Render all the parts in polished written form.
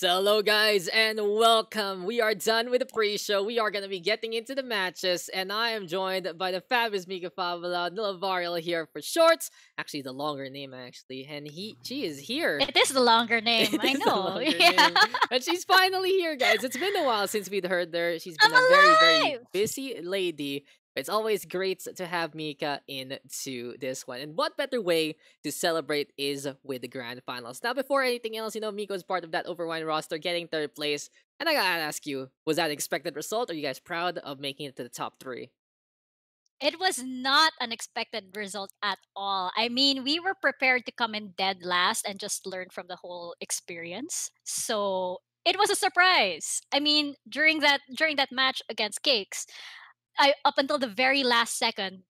So hello guys and welcome. We are done with the pre-show. We are gonna be getting into the matches, and I am joined by the fabulous Mika Fabula, Nilavariel here for shorts. Actually, the longer name actually, and she is here. It is the longer name. It I is the know. longer Yeah. name, and she's finally here, guys. It's been a while since we'd heard her. She's I'm been a very alive. busy lady. It's always great to have Mika into this one. And what better way to celebrate is with the grand finals. Now, before anything else, Mika was part of that Overwine roster, getting third place. And I gotta ask you, was that an expected result? Are you guys proud of making it to the top three? It was not an expected result at all. I mean, we were prepared to come in dead last and just learn from the whole experience. So it was a surprise. I mean, during that match against Cakes, I up until the very last second,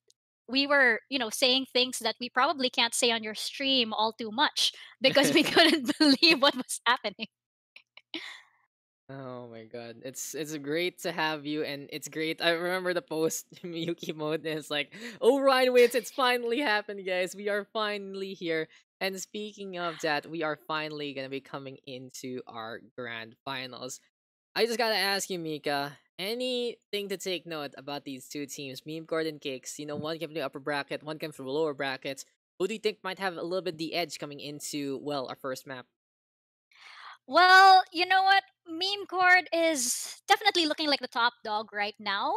we were, saying things that we probably can't say on your stream all too much because we couldn't believe what was happening. Oh my god. It's great to have you, and it's great. I remember the post Miyuki mode is like, "Oh, Ryan wins, it's finally happened, guys. We are finally here." And speaking of that, we are finally gonna be coming into our grand finals. I just gotta ask you, Mika, anything to take note about these two teams, Memecord and Cakes? One came from the upper bracket, one came from the lower brackets. Who do you think might have a little bit the edge coming into, well, our first map? Well, you know what? Meme Court is definitely looking like the top dog right now.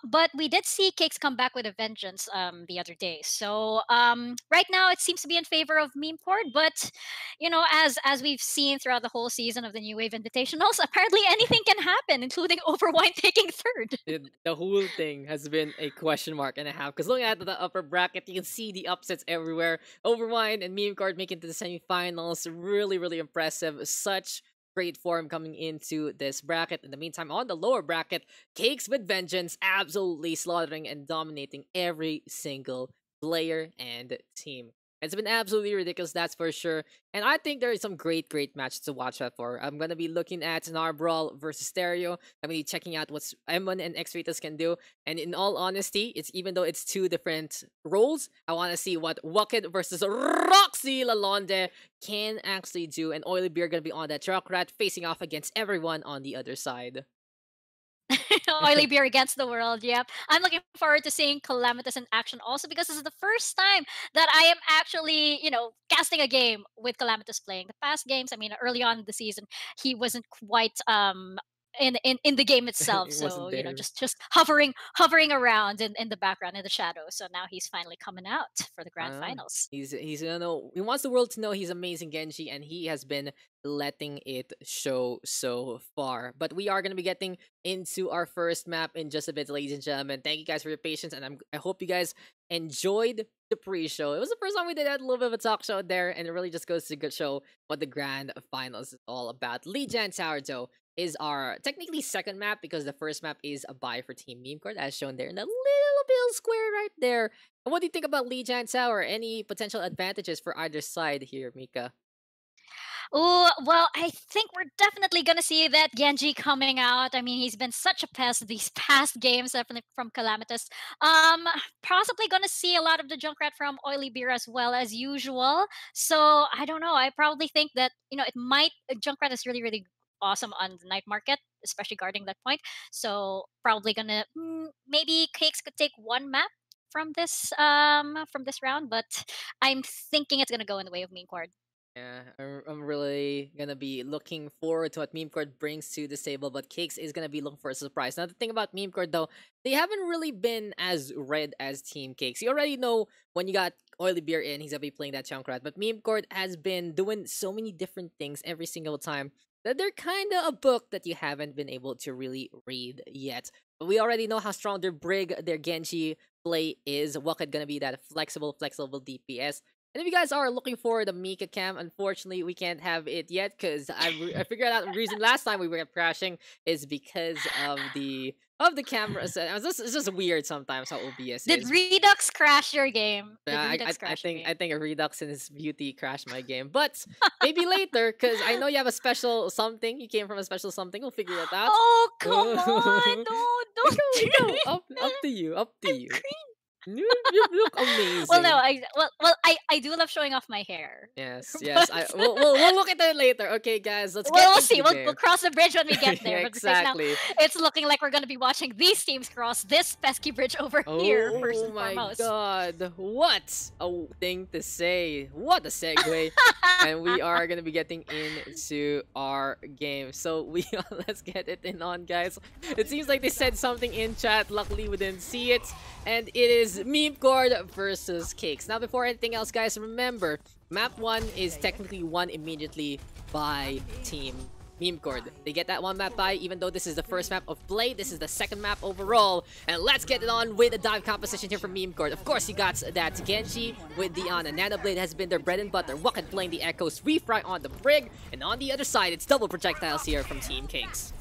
But we did see Cakes come back with a vengeance the other day. So right now it seems to be in favor of Meme Court. But as we've seen throughout the whole season of the New Wave Invitationals, apparently anything can happen, including Overwine taking third. The whole thing has been a question mark and a half. Because looking at the upper bracket, you can see the upsets everywhere. Overwine and Meme Card making it to the semifinals. Really impressive. Such great form coming into this bracket. In the meantime, on the lower bracket, Cakes with Vengeance absolutely slaughtering and dominating every single player and team. It's been absolutely ridiculous, that's for sure. And I think there is some great matches to watch out for. I'm gonna be looking at Narbrawl versus Stereo. I'm gonna be checking out what M1 and X-Ratas can do. And in all honesty, it's even though it's two different roles, I want to see what Wucked versus Roxy Lalonde can actually do. And Oily Beer gonna be on that truck rat facing off against everyone on the other side. Oily beer against the world. Yep. I'm looking forward to seeing Calamitous in action also because this is the first time that I am actually, casting a game with Calamitous playing. The past games, I mean, early on in the season, he wasn't quite in the game itself. It wasn't So, there. just hovering around in the background in the shadows. So now he's finally coming out for the grand Ah, finals. he's gonna know. He wants the world to know he's amazing Genji, and he has been letting it show so far. But we are gonna be getting into our first map in just a bit, ladies and gentlemen. Thank you guys for your patience, and I hope you guys enjoyed the pre-show. It was the first time we did that little bit of a talk show there, and it really just goes to show what the grand finals is all about. Lijiang Tower, though, is our technically second map because the first map is a buy for Team Meme Card, as shown there in that little bit square right there. And what do you think about Lijiang Tower? Any potential advantages for either side here, Mika? Oh, well, I think we're definitely going to see that Genji coming out. I mean, he's been such a pest these past games from Calamitous. Possibly going to see a lot of the Junkrat from Oily Beer as well as usual. So, I don't know. I probably think that, it might Junkrat is really awesome on the night market, especially guarding that point. So, probably going to maybe Cakes could take one map from this round, but I'm thinking it's going to go in the way of Mean Quard. Yeah, I'm really gonna be looking forward to what Meme Court brings to the table, but Cakes is gonna be looking for a surprise. Now, the thing about Meme Court, though, they haven't really been as red as Team Cakes. You already know when you got Oily Beer in, he's gonna be playing that Junkrat, but Meme Court has been doing so many different things every single time that they're kind of a book that you haven't been able to really read yet. But we already know how strong their Brig, their Genji play is. Wakad gonna be that flexible DPS. And if you guys are looking for the Mika cam, unfortunately, we can't have it yet because I figured out the reason last time we were crashing is because of the camera. It's just weird sometimes how OBS Did is. Redux crash your game? Did I, Redux I crash your think game? I think a Redux in his beauty crashed my game, but maybe later because I know you have a special something. You came from a special something. We'll figure it out. Oh, come on! Don't We go. do Up to you. Up to I'm you. green. You look Well, no, amazing. I do love showing off my hair. Yes, yes. But We'll look at that later. Okay, guys, let's get well, we'll into see. the We'll game. cross the bridge when we get there. But right now, Exactly. it's looking like we're going to be watching these teams cross this pesky bridge over here, first Oh and my foremost. god. What a thing to say. What a segue. And we are gonna be getting into our game. So let's get it in on, guys. It seems like they said something in chat. Luckily, we didn't see it. And it is Memecord versus Cakes. Now, before anything else, guys, remember, map 1 is technically won immediately by Team Memecord. They get that one map by, even though this is the first map of play. This is the second map overall. And let's get it on with the dive composition here from Memecord. Of course, you got that Genji with the Ana. Nanoblade has been their bread and butter. Wakan playing the Echoes. Refry on the Brig. And on the other side, it's double projectiles here from Team Cakes.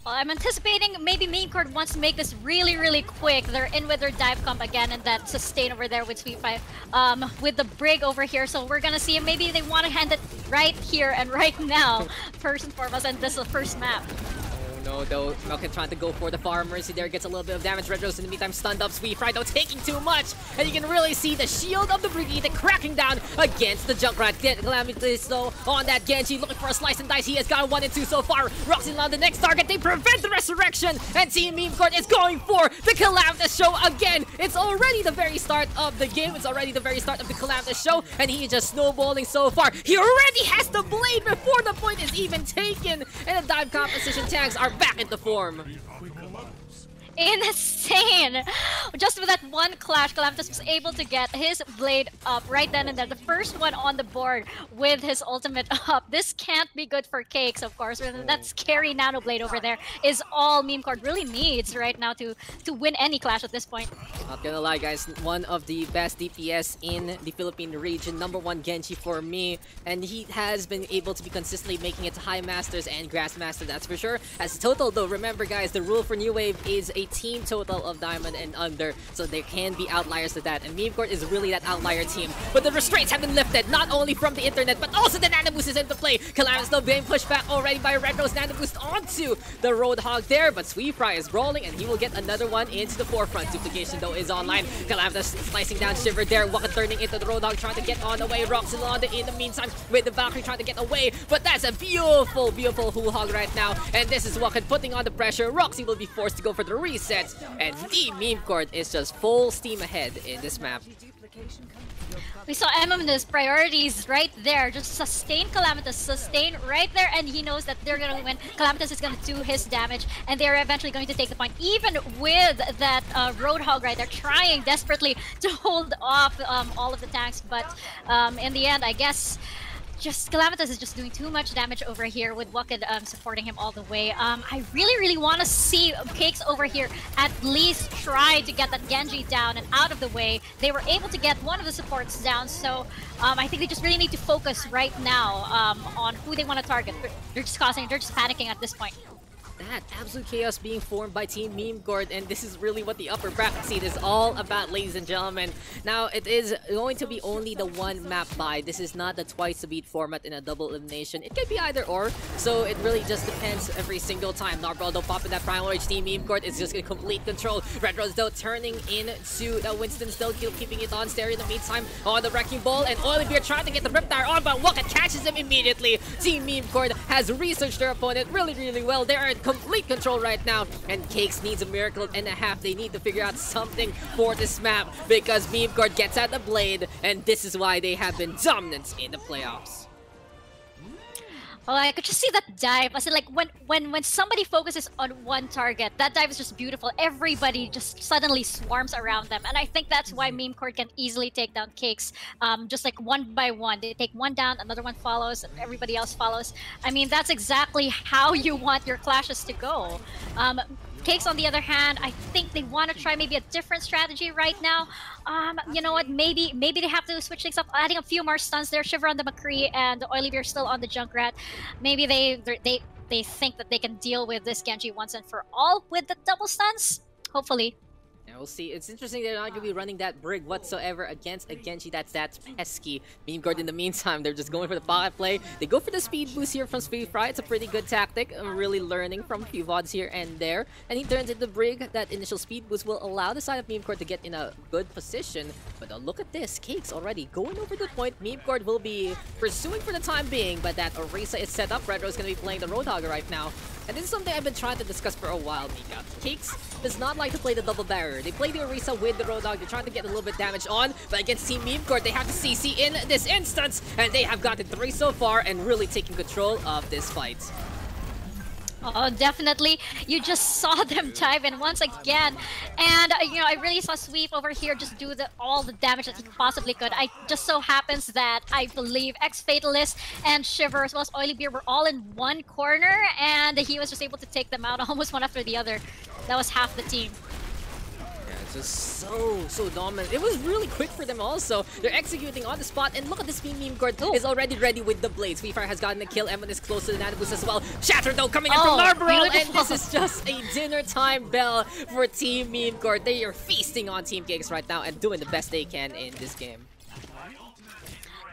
Well, I'm anticipating maybe Memecord wants to make this really, really quick. They're in with their dive comp again and that sustain over there with Sweet 5 with the Brig over here. So we're gonna see if maybe they want to hand it right here and right now, first and foremost, and this is the first map. No, though, Malkin trying to go for the Far Mercy there, gets a little bit of damage. Red Rose in the meantime stunned up. Sweet Fry though taking too much, and you can really see the shield of the Brigade cracking down against the Junkrat. Calamities though on that Genji, looking for a slice and dice. He has got 1 and 2 so far. Roxy on the next target, they prevent the resurrection, and Team Memecord is going for the Calamitous show again. It's already the very start of the game. It's already the very start of the Calamitous show, and he is just snowballing so far. He already has the blade before the point is even taken, and the dive composition tags are back into form. Insane! Just with that one clash, Calamitous was able to get his blade up right then and there. The first one on the board with his ultimate up. This can't be good for Cakes, of course. That scary nano blade over there is all Memecord really needs right now to win any clash at this point. Not gonna lie, guys, one of the best DPS in the Philippine region. #1 Genji for me, and he has been able to be consistently making it to High Masters and Grandmaster, that's for sure. As total though, remember guys, the rule for New Wave is a team total of Diamond and under, so there can be outliers to that, and Memecord is really that outlier team. But the restraints have been lifted, not only from the internet, but also the Nano Boost is into play. Calamitous though being pushed back already by Red Rose. Nano Boost onto the Roadhog there, but Sweet Fry is rolling, and he will get another one into the forefront. Duplication though is online. Calamitous slicing down Shiver there, Waka turning into the Roadhog, trying to get on the way. Roxylonda in the meantime with the Valkyrie trying to get away, but that's a beautiful, beautiful Hoo Hog right now, and this is Waka putting on the pressure. Roxy will be forced to go for the reset, and the Memecord is just full steam ahead in this map. We saw MM's priorities right there. Just sustain Calamitous, sustain right there, and he knows that they're gonna win. Calamitous is gonna do his damage, and they're eventually going to take the point. Even with that Roadhog right there, trying desperately to hold off all of the tanks, but in the end, I guess just Calamitous is just doing too much damage over here with Wucked supporting him all the way. I really, really want to see Cakes over here at least try to get that Genji down and out of the way. They were able to get one of the supports down, so I think they just really need to focus right now on who they want to target. They're just panicking at this point. That absolute chaos being formed by Team Memecord, and this is really what the upper bracket seed is all about, ladies and gentlemen. Now, it is going to be only the one map buy. This is not the twice a beat format in a double elimination. It can be either or, so it really just depends every single time. Narbaldo popping that Primal Rage. Team Memecord is just in complete control. Red Rose though turning into Winston, still keeping it on. Stereo in the meantime on the Wrecking Ball, and Olivier trying to get the Riptire on, but Waka catches him immediately. Team Memecord has researched their opponent really, really well. They are in complete control right now, and Cakes needs a miracle and a half. They need to figure out something for this map because Memecord gets out the blade, and this is why they have been dominant in the playoffs. Oh, I could just see that dive. I said, like, when somebody focuses on one target, that dive is just beautiful. Everybody just suddenly swarms around them, and I think that's why Memecord can easily take down Cakes, just like one by one. They take one down, another one follows, and everybody else follows. I mean, that's exactly how you want your clashes to go. Cakes, on the other hand, I think they want to try maybe a different strategy right now. You know what? Maybe they have to switch things up, adding a few more stuns there. Shiver on the McCree and Olivier still on the Junkrat. Maybe they think that they can deal with this Genji once and for all with the double stuns. Hopefully. Yeah, we'll see. It's interesting they're not going to be running that brig whatsoever against a Genji that's pesky. Memecord in the meantime, they're just going for the pocket play. They go for the speed boost here from Speed Fry. It's a pretty good tactic. I'm really learning from a few VODs here and there. And he turns into the brig. That initial speed boost will allow the side of Memecord to get in a good position. But look at this. Cakes already going over the point. Memecord will be pursuing for the time being, but that Orisa is set up. Retro's going to be playing the Roadhogger right now. And this is something I've been trying to discuss for a while, Mika. Cakes does not like to play the double barrier. They play the Orisa with the Roadhog. They're trying to get a little bit damage on, but against Team Memecord, they have the CC in this instance, and they have gotten 3 so far and really taking control of this fight. Oh, definitely. You just saw them dive in once again. And, you know, I really saw Sweep over here just do all the damage that he possibly could. I just so happens that I believe Ex-Fatalist and Shiver as well as Oily Beer were all in one corner, and he was just able to take them out almost one after the other. That was half the team. Just so dominant. It was really quick for them also. They're executing on the spot, and look at this Memecord is already ready with the blades. Free Fire has gotten a kill. Evan is close to the Nano Boost as well. Shatter though coming in from Narborough, and this is just a dinner time bell for Team Memecord. They are feasting on Team Cakes right now and doing the best they can in this game.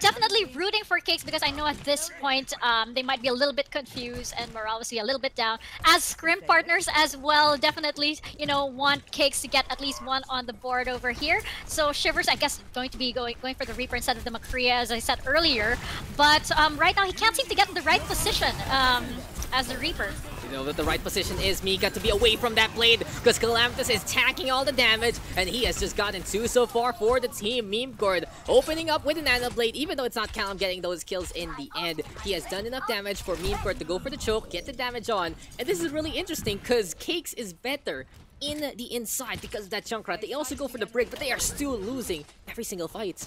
Definitely rooting for Cakes because I know at this point they might be a little bit confused and morale obviously a little bit down. As scrim partners as well, definitely, you know, want Cakes to get at least one on the board over here. So Shivers, I guess, going to be going for the Reaper instead of the McCrea, as I said earlier. But right now he can't seem to get in the right position as the Reaper. You know that the right position is Mika to be away from that blade because Calamitous is tanking all the damage, and he has just gotten 2 so far for the team. Memecord opening up with a Nano Blade, even though it's not Callum getting those kills in the end. He has done enough damage for Memecord to go for the choke, get the damage on, and this is really interesting because Cakes is better in the inside because of that Junkrat. They also go for the brig, but they are still losing every single fight.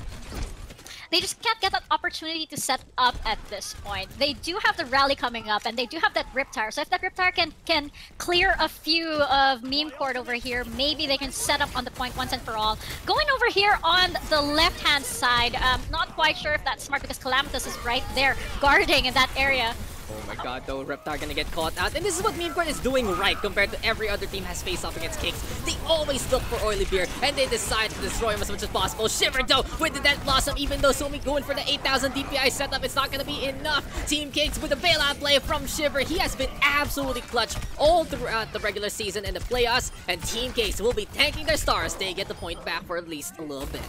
They just can't get that opportunity to set up at this point. They do have the rally coming up, and they do have that Rip Tower. So if that Rip Tower can clear a few of Memecord over here, maybe they can set up on the point once and for all. Going over here on the left-hand side, not quite sure if that's smart because Calamitous is right there guarding in that area. Oh my god, though, Reptar gonna get caught out. And this is what Memecord is doing right compared to every other team has faced off against Cakes. They always look for Oily Beer, and they decide to destroy him as much as possible. Shiver, though, with the Death Blossom, even though Somi going for the 8,000 DPI setup, it's not gonna be enough. Team Cakes with a bailout play from Shiver. He has been absolutely clutch all throughout the regular season and the playoffs, and Team Cakes will be tanking their stars. They get the point back for at least a little bit.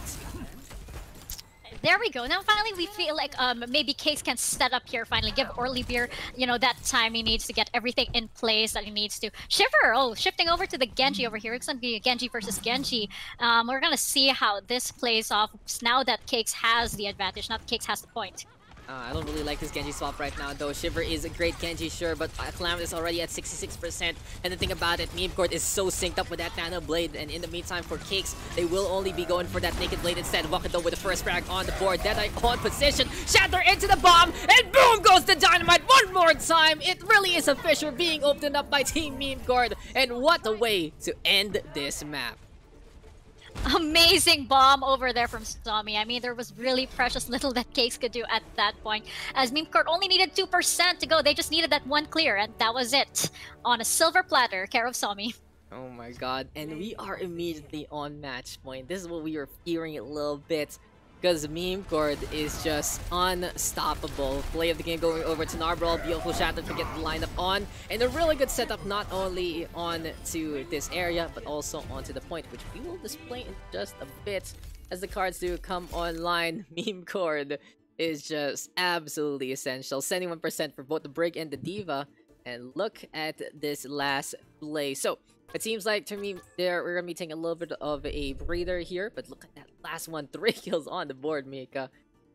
There we go. Now finally we feel like maybe Cakes can set up here finally. Give Orly Beer, you know, that time he needs to get everything in place that he needs to. Shiver! Oh, shifting over to the Genji over here. It's going to be a Genji versus Genji. We're going to see how this plays off now that Cakes has the advantage, not Cakes has the point. I don't really like this Genji swap right now, though. Shiver is a great Genji, sure, but Calamitous is already at 66%. And the thing about it, Memecord is so synced up with that Nano Blade, and in the meantime, for Cakes, they will only be going for that Naked Blade instead. Wakado with the first frag on the board. Deadeye on position. Shatter into the bomb, and boom goes the Dynamite one more time. It really is a fissure being opened up by Team Memecord, and what a way to end this map. Amazing bomb over there from Zombie. I mean, there was really precious little that Cakes could do at that point. As Memecord only needed 2% to go, they just needed that one clear, and that was it. On a silver platter, care of Zombie. Oh my god, and we are immediately on match point. This is what we were fearing a little bit, because Memecord is just unstoppable. Play of the game going over to Narborough. Beautiful Shatter to get the lineup on. And a really good setup not only on to this area, but also onto the point, which we will display in just a bit as the cards do come online. Memecord is just absolutely essential. 71% for both the Brig and the Diva. And look at this last play. So, it seems like to me we're going to be taking a little bit of a breather here, but look at that last one. 3 kills on the board, Mika.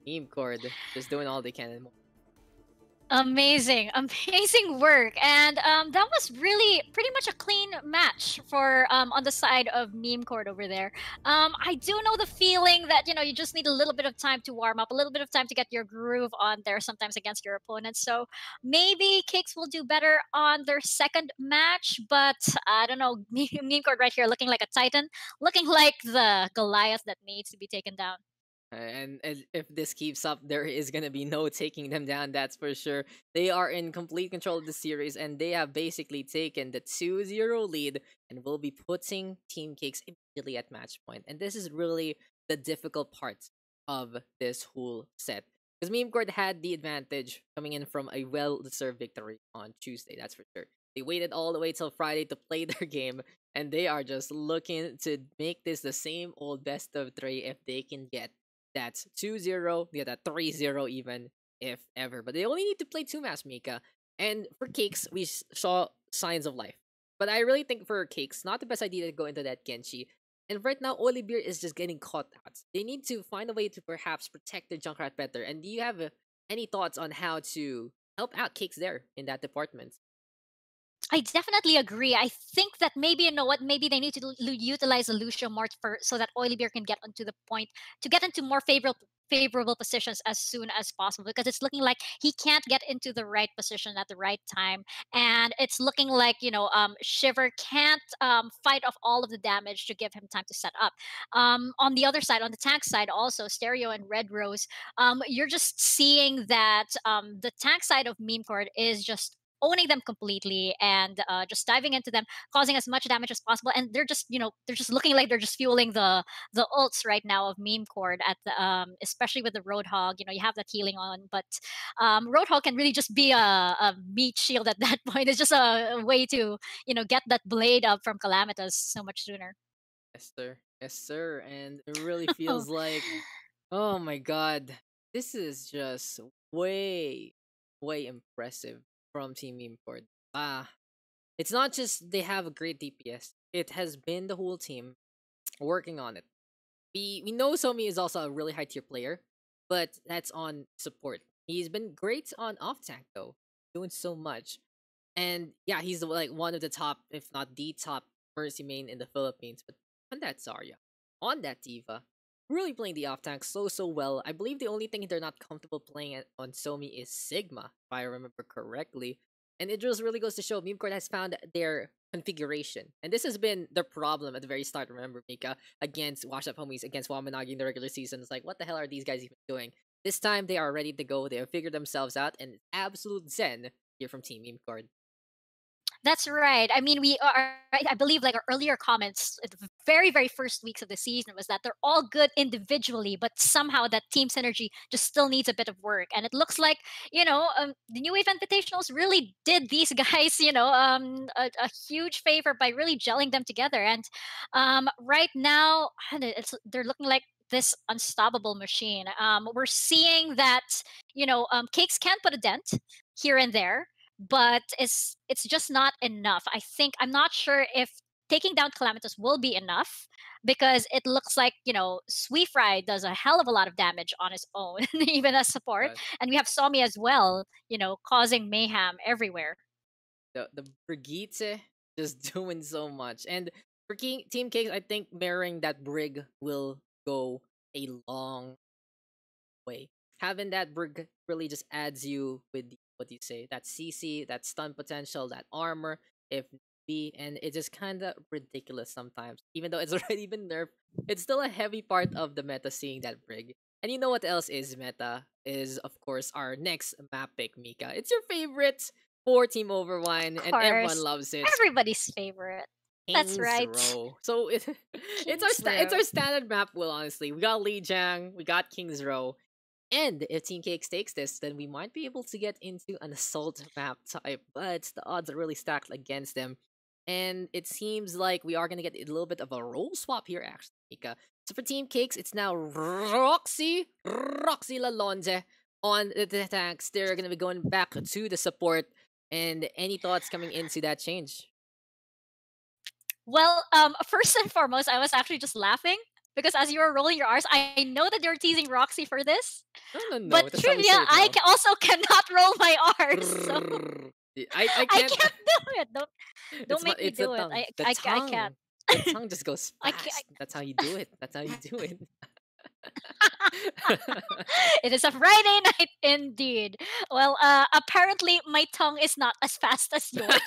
Memecord just doing all they can and more. Amazing, amazing work, and that was really pretty much a clean match for on the side of Memecord over there. I do know the feeling that you just need a little bit of time to warm up, a little bit of time to get your groove on there sometimes against your opponents. So maybe Cakes will do better on their second match, but I don't know. Memecord right here looking like a Titan, looking like the Goliath that needs to be taken down. And if this keeps up, there is gonna be no taking them down. That's for sure. They are in complete control of the series, and they have basically taken the 2-0 lead, and will be putting Team Cakes immediately at match point. And this is really the difficult part of this whole set, because Memecord had the advantage coming in from a well-deserved victory on Tuesday. That's for sure. They waited all the way till Friday to play their game, and they are just looking to make this the same old best of three if they can get that's 2-0, yeah, that 3-0 even, if ever. But they only need to play two maps, Mika. And for Cakes, we saw signs of life. But I really think for Cakes, not the best idea to go into that Genji. And right now, Olivier is just getting caught out. They need to find a way to perhaps protect the Junkrat better. And do you have any thoughts on how to help out Cakes there in that department? I definitely agree. I think that maybe, you know what, maybe they need to utilize the Lucio more for so that Oily Beer can get onto the point to get into more favorable positions as soon as possible, because it's looking like he can't get into the right position at the right time, and it's looking like, Shiver can't fight off all of the damage to give him time to set up. On the other side, on the tank side, also Stereo and Red Rose, you're just seeing that the tank side of Meme Court is just owning them completely and just diving into them, causing as much damage as possible. And they're just, they're just looking like they're just fueling the ults right now of Meme Cord at the especially with the Roadhog. You have that healing on, but Roadhog can really just be a meat shield at that point. It's just a way to get that blade up from Calamitous so much sooner. Yes, sir. Yes, sir. And it really feels like, oh my god, this is just way, way impressive from Team Import. It's not just they have a great DPS. It has been the whole team working on it. We know Somi is also a really high tier player, but that's on support. He's been great on off tank though, doing so much. And yeah, he's like one of the top, if not the top, Mercy main in the Philippines. But on that Zarya, on that Diva, really playing the off tank so well. I believe the only thing they're not comfortable playing on Somi is Sigma, if I remember correctly. And it just really goes to show Memecord has found their configuration. And this has been their problem at the very start. Remember, Mika, against Wash Up Homies, against Wamanagi in the regular season. It's like, what the hell are these guys even doing? This time, they are ready to go. They have figured themselves out, and it's absolute zen here from Team Memecord. That's right. I mean, we are. I believe like our earlier comments, at the very very first weeks of the season was that they're all good individually, but somehow that team synergy just still needs a bit of work. And it looks like the New Wave Invitationals really did these guys a huge favor by really gelling them together. And right now, they're looking like this unstoppable machine. We're seeing that Cakes can put a dent here and there, but it's just not enough. I'm not sure if taking down Calamitous will be enough, because it looks like Sweefry does a hell of a lot of damage on his own, even as support, But and we have Somi as well, causing mayhem everywhere. the Brigitte just doing so much. And for Team Cakes, I think marrying that Brig will go a long way. Having that Brig really just adds you with what do you say, that CC, that stun potential, that armor, if be, and it's just kind of ridiculous sometimes. Even though it's already been nerfed, it's still a heavy part of the meta seeing that Brig. And you know what else is meta? Is of course our next map pick, Mika. It's your favorite for Team Overwine, Of and everyone course, loves it. everybody's favorite. That's King's right. Row. So King's it's our Row. standard map. Well, honestly, we got Lijiang, we got King's Row, and if Team Cakes takes this, then we might be able to get into an assault map type. But the odds are really stacked against them, and it seems like we are gonna get a little bit of a role swap here, actually, Mika. So for Team Cakes, it's now Roxy Lalonde on the tanks. They're gonna be going back to the support. And any thoughts coming into that change? Well, first and foremost, I was actually just laughing because as you were rolling your R's, I know that you're teasing Roxy for this, No, no, but no. That's how we trivia, say it, I bro. also cannot roll my R's, so I I can't. can't do it. Don't make me It's the do it. tongue. The I can't. tongue. The tongue just goes I can't. fast. That's how you do it. That's how you do it. It is a Friday night indeed. Well, apparently my tongue is not as fast as yours.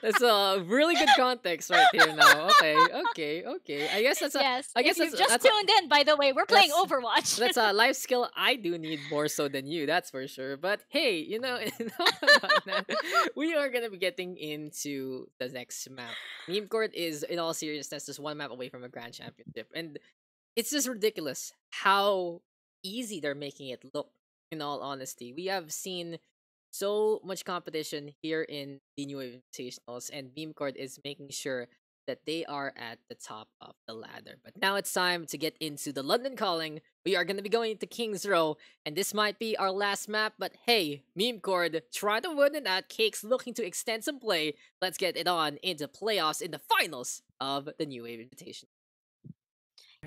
That's a really good context right here now. Okay. I guess that's a. Yes. I guess If you've that's just a, tuned in, by the way, we're playing that's Overwatch. that's a life skill I do need more so than you. That's for sure. But hey, we are gonna be getting into the next map. Memecord is, in all seriousness, just one map away from a grand championship, and it's just ridiculous how easy they're making it look. In all honesty, we have seen so much competition here in the new Invitationals, and Beamcord is making sure that they are at the top of the ladder. But now it's time to get into the London Calling. We are going to be going to King's Row, and this might be our last map, but hey, Memecord, try to win it out. Cake's looking to extend some play. Let's get it on into playoffs in the finals of the New Wave Invitation.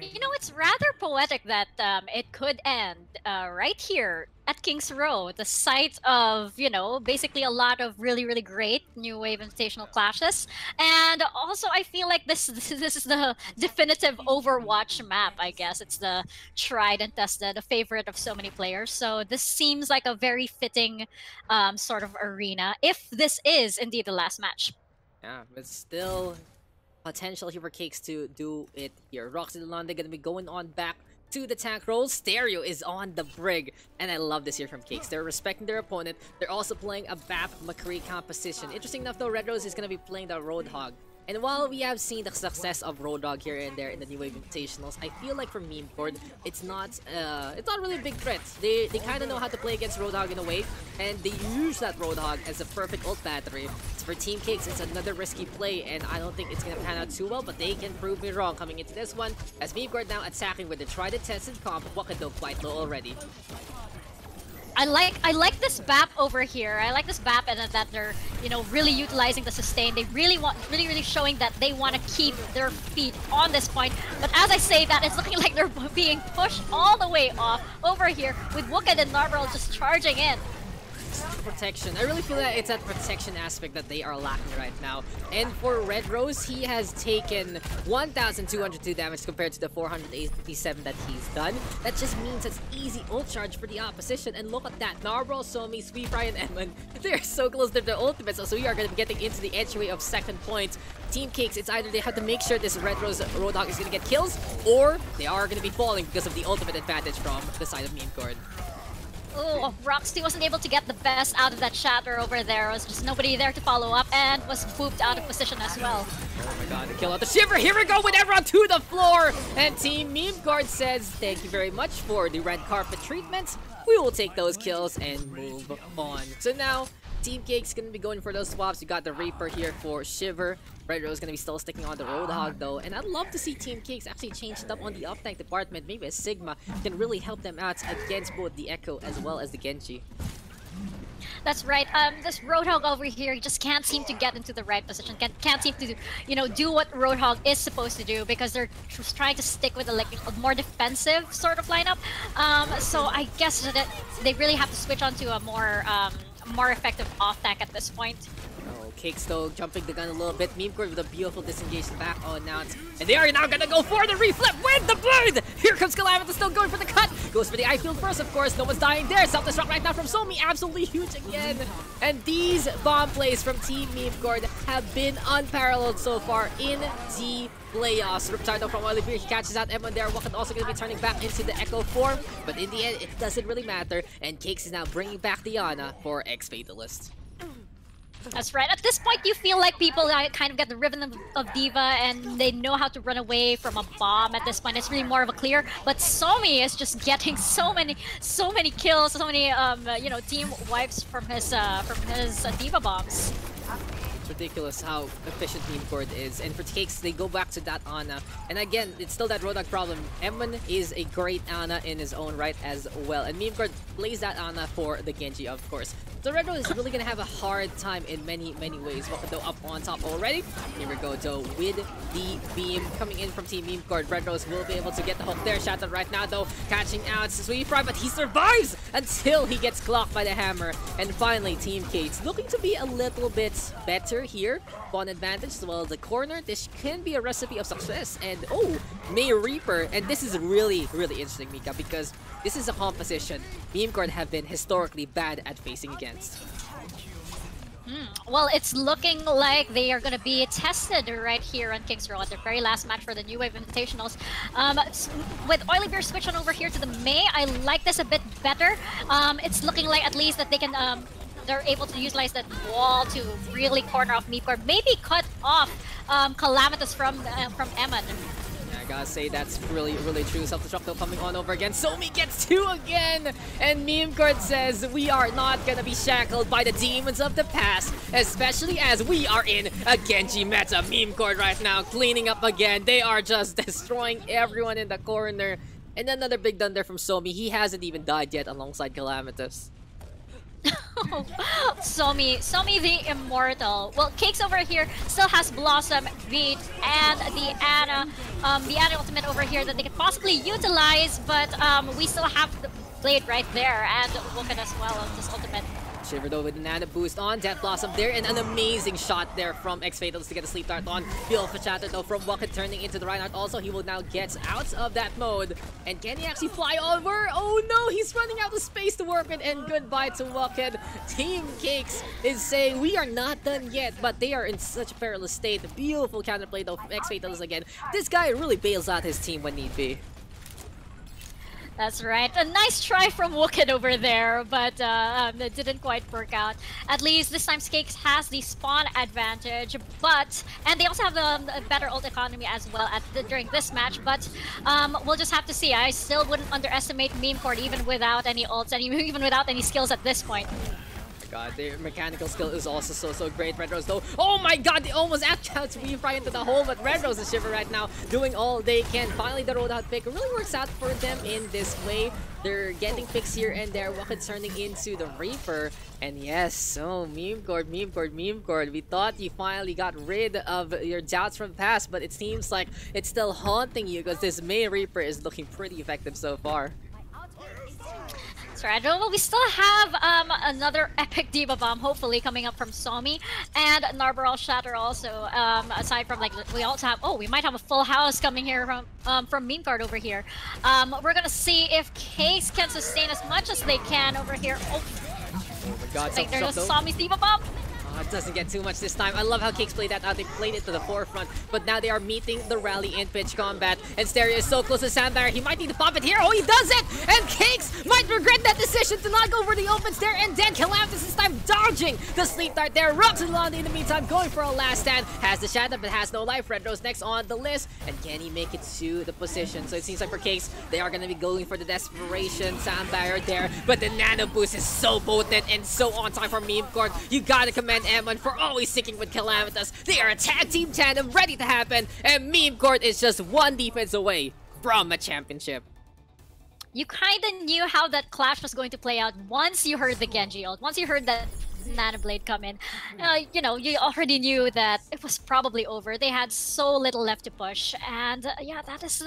You know, it's rather poetic that it could end right here at King's Row, the site of, basically a lot of really, really great New Wave Invitational clashes. And also, I feel like this is the definitive Overwatch map, I guess. It's the tried and tested, a favorite of so many players. So this seems like a very fitting sort of arena, if this is indeed the last match. Yeah, but still potential here for Cakes to do it here. Roxy and London gonna be going on back to the tank role. Stereo is on the brig, and I love this here from Cakes. They're respecting their opponent. They're also playing a BAP McCree composition. Interesting enough though, Red Rose is gonna be playing the Roadhog. And while we have seen the success of Roadhog here and there in the New Wave Invitationals, I feel like for Memecord, it's not really a big threat. They kind of know how to play against Roadhog in a way, and they use that Roadhog as a perfect ult battery. So for Team Cakes, it's another risky play, and I don't think it's gonna pan out too well, but they can prove me wrong coming into this one, as Memecord now attacking with the tried and tested comp, Wakado quite low already. I like this BAP over here. I like this BAP and that they're really utilizing the sustain. They really showing that they want to keep their feet on this point. But as I say that, it's looking like they're being pushed all the way off over here with Wooked and Narwhal just charging in. Protection. I really feel that it's that protection aspect that they are lacking right now. And for Red Rose, he has taken 1,202 damage compared to the 487 that he's done. That just means it's easy ult charge for the opposition. And look at that. Narwhal, Somi, Sweetfry, and Edmund, they're so close to their ultimates. So we are going to be getting into the entryway of second point. Team Cakes, it's either they have to make sure this Red Rose Roadhog is going to get kills, or they are going to be falling because of the ultimate advantage from the side of Memecord. Oh, Roxy wasn't able to get the best out of that shatter over there. There was just nobody there to follow up and was booped out of position as well. Oh my god, the kill out the Shiver. Here we go with everyone to the floor. And Team Memecord says, thank you very much for the red carpet treatment. We will take those kills and move on. So now, Team Cake's gonna be going for those swaps. You got the Reaper here for Shiver. Red Rose gonna be still sticking on the Roadhog though, and I'd love to see Team Cakes actually change it up on the up-tank department. Maybe a Sigma can really help them out against both the Echo as well as the Genji. That's right. This Roadhog over here just can't seem to get into the right position. Can't seem to, do what Roadhog is supposed to do because they're just trying to stick with a more defensive sort of lineup. So I guess that they really have to switch onto a more effective off-tank at this point. Oh, Cakes though jumping the gun a little bit. Memecord with a beautiful disengage back on now. And they are now gonna go for the reflip with the blade! Here comes Calamity still going for the cut. Goes for the eye field first, of course. No one's dying there. Self-destruct right now from Somi. Absolutely huge again. And these bomb plays from Team Memecord have been unparalleled so far in the playoffs. Riptide from Olivier, he catches out Emma there. Wakad also going to be turning back into the Echo form. But in the end, it doesn't really matter. And Cakes is now bringing back Diana for X-Fatalist. That's right. At this point, you feel like people kind of get the rhythm of Diva and they know how to run away from a bomb at this point. It's really more of a clear. But Somi is just getting so many kills, so many team wipes from his Diva bombs. It's ridiculous how efficient Memecord is. And for Cakes, they go back to that Ana. And again, it's still that Roadhog problem. Emon is a great Ana in his own right as well. And Memecord plays that Ana for the Genji, of course. So Red Rose is really gonna have a hard time in many ways. But though up on top already. Here we go though with the beam coming in from Team Memecord. Red Rose will be able to get the hook there. Shattered right now though, catching out Sweetie Fry, but he survives until he gets clocked by the hammer. And finally, Team Kate's looking to be a little bit better here. Spawn advantage as well as the corner. This can be a recipe of success. And oh, May Reaper. And this is really interesting, Mika, because this is a composition Memecord have been historically bad at facing against. Well, it's looking like they are going to be tested right here on King's Row at the very last match for the New Wave Invitationals. With Oily Bear switch on over here to the May, I like this a bit better. It's looking like at least that they can, they're able to utilize that wall to really corner off Memecord, maybe cut off Calamitous from Eman. I gotta say, that's really true. Self-destruct though coming on over again. Somi gets 2 again! And Memecord says, we are not gonna be shackled by the demons of the past, especially as we are in a Genji meta. Memecord right now cleaning up again. They are just destroying everyone in the corner. And another big thunder from Somi. He hasn't even died yet alongside Calamitous. Somi the Immortal. Well, Cakes over here still has Blossom, Beat, and the Ana ultimate over here that they could possibly utilize, but we still have the Blade right there, and Woken as well on this ultimate. Shiver though with the Nana boost on Death Blossom there, and an amazing shot there from X-Fatals to get a Sleep Dart on. Beautiful Shatter though from Woken turning into the Reinhardt also. He will now get out of that mode. And can he actually fly over? Oh no, he's running out of space to work with, and goodbye to Woken. Team Cakes is saying we are not done yet, but they are in such a perilous state. Beautiful counterplay though from X-Fatals again. This guy really bails out his team when need be. That's right. A nice try from Woken over there, but it didn't quite work out. At least this time Cakes has the spawn advantage, and they also have the better ult economy as well during this match, but we'll just have to see. I still wouldn't underestimate Memecord even without any ults and even without any skills at this point. God, their mechanical skill is also so great. Red Rose though, oh my god, they almost out Sweep right into the hole, but Red Rose is Shiver right now doing all they can. Finally, the road out pick really works out for them in this way. They're getting picks here and there. Woken turning into the Reaper. And yes, so Memecord. We thought you finally got rid of your doubts from the past, but it seems like it's still haunting you because this May Reaper is looking pretty effective so far. Right. Well, we still have another epic Diva Bomb, hopefully, coming up from Somi and Narbaral Shatter also. Aside from, like, we also have, we might have a full house coming here from Memecord over here. We're gonna see if Case can sustain as much as they can over here. Oh my god, like, there's a Somi's Diva Bomb. It doesn't get too much this time. I love how Cakes played that out. They played it to the forefront, but now they are meeting the rally in pitch combat. And Stereo is so close to Sandbar. He might need to pop it here. Oh, he does it! And Cakes might regret that decision to not go for the opens there. And then Calamitous this time dodging the Sleep Dart there. Rocks it along in the meantime, going for a last stand. Has the shadow, but has no life. Red Rose next on the list. And can he make it to the position? So it seems like for Cakes, they are going to be going for the desperation Sandbar there. But the Nano Boost is so potent and so on time for Memecord. You gotta commend Eman for always sticking with Calamitous. They are a tag team tandem ready to happen, and Memecord is just one defense away from a championship. You kinda knew how that clash was going to play out once you heard the Genji ult, once you heard that Nano Blade come in. You know, you already knew that it was probably over. They had so little left to push, and yeah, that is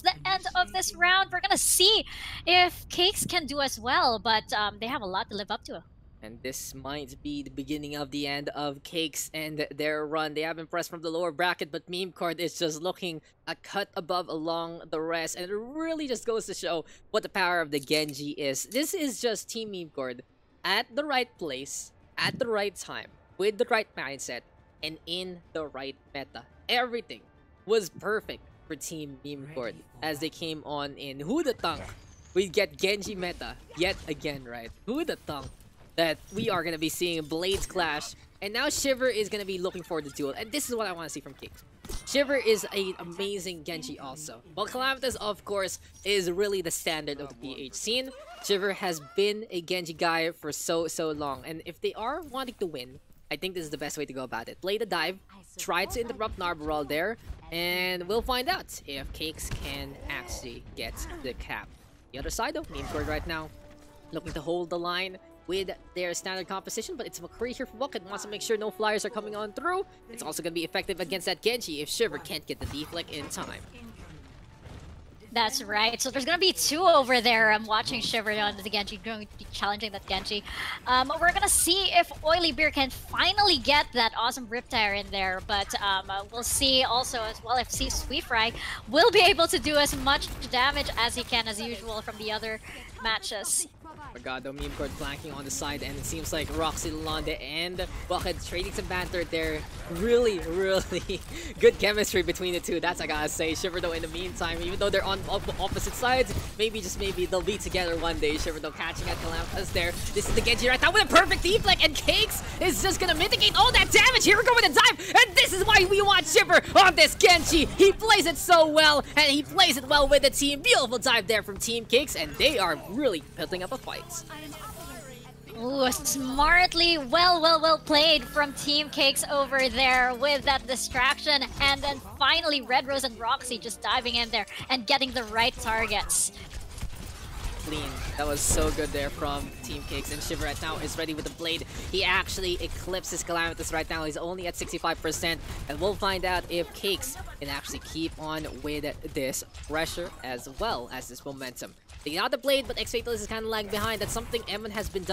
the end of this round. We're gonna see if Cakes can do as well, but they have a lot to live up to. And this might be the beginning of the end of Cakes and their run. They have impressed from the lower bracket, but Memecord is just looking a cut above along the rest. And it really just goes to show what the power of the Genji is. This is just Team Memecord at the right place, at the right time, with the right mindset, and in the right meta. Everything was perfect for Team Memecord as they came on in. Who'da thunk we get Genji meta yet again, right? Who'da thunk that we are going to be seeing Blades clash, and now Shiver is going to be looking for the duel, and this is what I want to see from Cakes. Shiver is an amazing Genji also. While Calamitous, of course, is really the standard of the PH scene, Shiver has been a Genji guy for so long, and if they are wanting to win, I think this is the best way to go about it. Play the dive, try to interrupt Narbaral there, and we'll find out if Cakes can actually get the cap. The other side though, Memecord right now, looking to hold the line with their standard composition, but it's McCree here for Bucket. Wants to make sure no flyers are coming on through. It's also going to be effective against that Genji if Shiver can't get the deflect in time. That's right. So there's going to be 2 over there. I'm watching Shiver on the Genji, going to be challenging that Genji. We're going to see if Oily Beer can finally get that awesome Riptire in there. But we'll see also as well if Sweetfry will be able to do as much damage as he can as usual from the other matches. Oh my god, though, Memecord flanking on the side, and it seems like Roxy, Lalonde, and Bucket trading some banter there. Really good chemistry between the two, that's I gotta say. Shiver, though, in the meantime, even though they're on opposite sides, maybe they'll be together one day. Shiver, though, catching at Calamitous there. This is the Genji right now with a perfect deflect, and Cakes is just gonna mitigate all that damage. Here we go with a dive, and this is why we want Shiver on this Genji. He plays it so well, and he plays it well with the team. Beautiful dive there from Team Cakes, and they are really building up a fight. Ooh, smartly, well played from Team Cakes over there with that distraction. And then finally, Red Rose and Roxy just diving in there and getting the right targets. Clean. That was so good there from Team Cakes, and Shiver right now is ready with the blade. He actually eclipses Calamitous right now. He's only at 65%, and we'll find out if Cakes can actually keep on with this pressure as well as this momentum. They got the blade, but X-Fatalist is kind of lagging behind. That's something Evan has been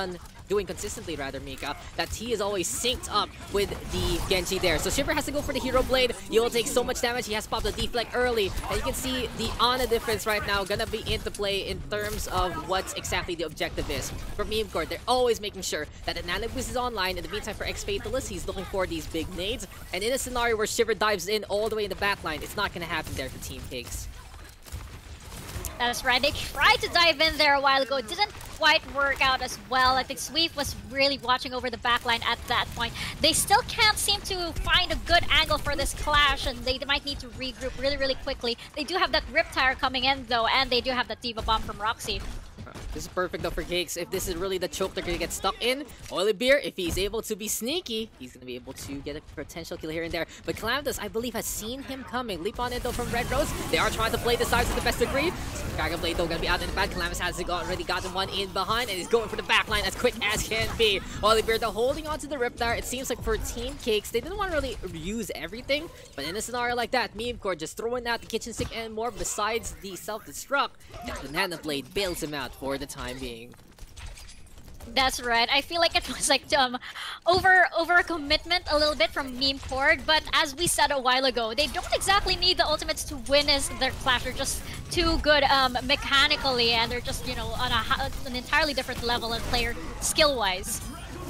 doing consistently, rather, Mika. That he is always synced up with the Genji there. So Shiver has to go for the Hero Blade. He will take so much damage. He has popped the deflect early. And you can see the Ana difference right now gonna be into play in terms of what exactly the objective is. For Memecord, they're always making sure that the Nano Boost is online. In the meantime, for X-Fatalist, he's looking for these big nades. And in a scenario where Shiver dives in all the way in the backline, it's not gonna happen there for Team Cakes. That's right, they tried to dive in there a while ago. It didn't quite work out as well. I think Sweep was really watching over the backline at that point. They still can't seem to find a good angle for this clash, and they might need to regroup really quickly. They do have that Riptire coming in though, and they do have that Diva Bomb from Roxy. This is perfect though for Cakes. If this is really the choke they're gonna get stuck in, Oily Beer, if he's able to be sneaky, he's gonna be able to get a potential kill here and there. But Calamitous, I believe, has seen him coming. Leap on it though from Red Rose. They are trying to play the sides to the best degree. Dragon Blade though gonna be out in the back. Calamitous has already gotten one in behind, and he's going for the backline as quick as can be. Oily Beer though holding on to the Riptire. It seems like for Team Cakes, they didn't want to really use everything, but in a scenario like that, Memecord just throwing out the kitchen sink and more besides the self-destruct, and Banana Blade bails him out for the time being. That's right. I feel like it was like over commitment a little bit from Memecord, but as we said a while ago, they don't exactly need the ultimates to win as their clash. They're just too good mechanically, and they're just, you know, on an entirely different level of player skill-wise.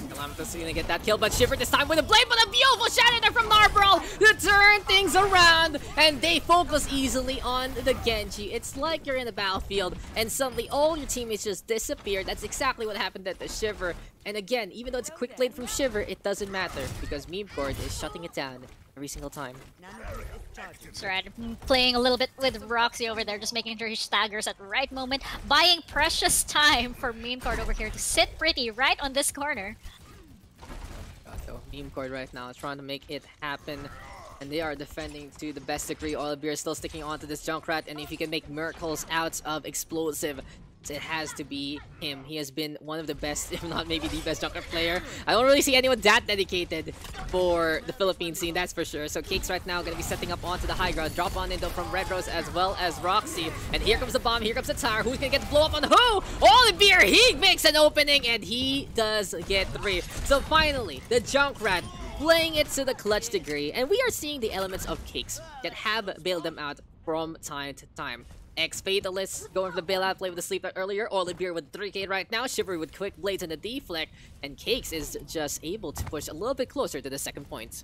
Calamitous is gonna get that kill, but Shiver this time with a blade, but a beautiful shadow there from Narbral to turn things around, and they focus easily on the Genji. It's like you're in the battlefield, and suddenly all your teammates just disappear. That's exactly what happened at the Shiver. And again, even though it's a quick blade from Shiver, it doesn't matter, because Memecord is shutting it down every single time. That's right. Playing a little bit with Roxy over there, just making sure he staggers at the right moment, buying precious time for Memecord over here to sit pretty right on this corner. So Memecord right now is trying to make it happen, and they are defending to the best degree. Oily Beer is still sticking on to this Junkrat, and if he can make miracles out of explosive, it has to be him. He has been one of the best, if not maybe the best Junkrat player. I don't really see anyone that dedicated for the Philippine scene, that's for sure. So Cakes right now gonna be setting up onto the high ground. Drop on in though from Red Rose as well as Roxy. And here comes the bomb, here comes the tower. Who's gonna get the blow up on who? Oily Beer, he makes an opening, and he does get 3. So finally, the Junkrat playing it to the clutch degree. And we are seeing the elements of Cakes that have bailed them out from time to time. X-Fatalist going for the bailout play with the sleeper earlier. Oily Beer with 3k right now. Shiver with quick blades and the deflect. And Cakes is just able to push a little bit closer to the second point.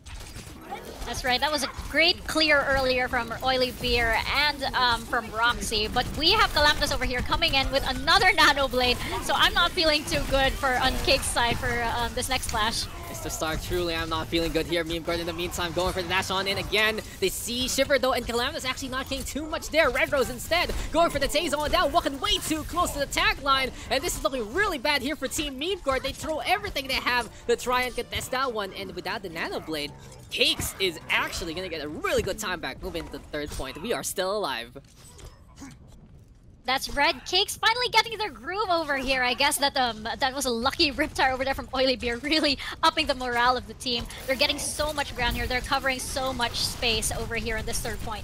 That's right. That was a great clear earlier from Oily Beer and from Roxy. But we have Calamitous over here coming in with another Nano Blade. So I'm not feeling too good for on Cake's side for this next clash. Mr. Stark, truly I'm not feeling good here. Memecord in the meantime going for the dash on in again. They see Shiver though, and Calamitous actually not getting too much there. Red Rose instead going for the Taze on down, walking way too close to the tag line. And this is looking really bad here for Team Memecord. They throw everything they have to try and contest that one. And without the Nano Blade, Cakes is actually going to get a really good time back moving to the third point. We are still alive. That's right. Cake's finally getting their groove over here. I guess that that was a lucky Riptire over there from Oily Beer, really upping the morale of the team. They're getting so much ground here. They're covering so much space over here in this third point.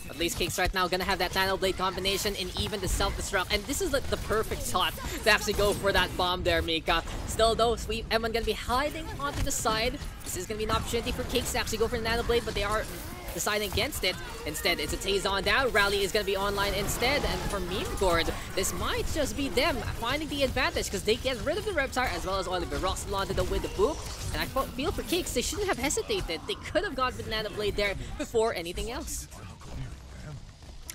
At least Cakes right now gonna have that Nano Blade combination and even the self-destruct. And this is like the perfect shot to actually go for that bomb there, Mika. Still though, Sweep Evan gonna be hiding onto the side. This is gonna be an opportunity for Cakes to actually go for the Nano Blade, but they are deciding against it. Instead, it's a Taze on down. Rally is going to be online instead. And for Memecord, this might just be them finding the advantage because they get rid of the Reptile as well as Oliver Ross landed with the boop. And I feel for Cakes, they shouldn't have hesitated. They could have gone with Nano Blade there before anything else.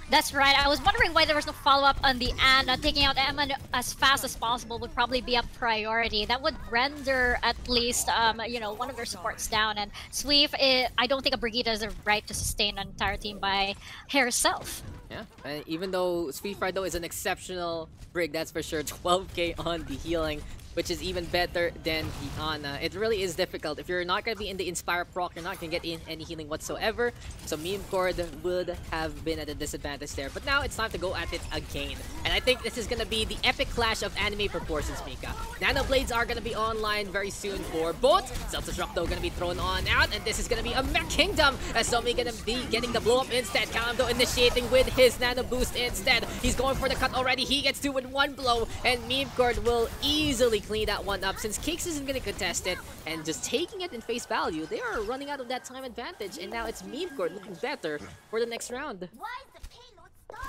That's right. I was wondering why there was no follow-up on the Ana. Taking out Emma as fast as possible would probably be a priority. That would render at least, you know, one of their supports down. And Sweep, I don't think a Brigitte has the right to sustain an entire team by herself. Yeah, and even though Sweet Fry though is an exceptional Brig, that's for sure. 12k on the healing, which is even better than the Ana. It really is difficult. If you're not going to be in the Inspire proc, you're not going to get in any healing whatsoever. So Memecord would have been at a disadvantage there. But now it's time to go at it again. And I think this is going to be the epic clash of anime proportions, Mika. Nano Blades are going to be online very soon for both. Self-Destruct though going to be thrown on out. And this is going to be a Mech Kingdom. As Somi going to be getting the blow up instead. Kalamdo initiating with his Nano Boost instead. He's going for the cut already. He gets two with one blow. And Memecord will easily clean that one up since Cakes isn't going to contest it and just taking it in face value. They are running out of that time advantage and now it's Memecord looking better for the next round.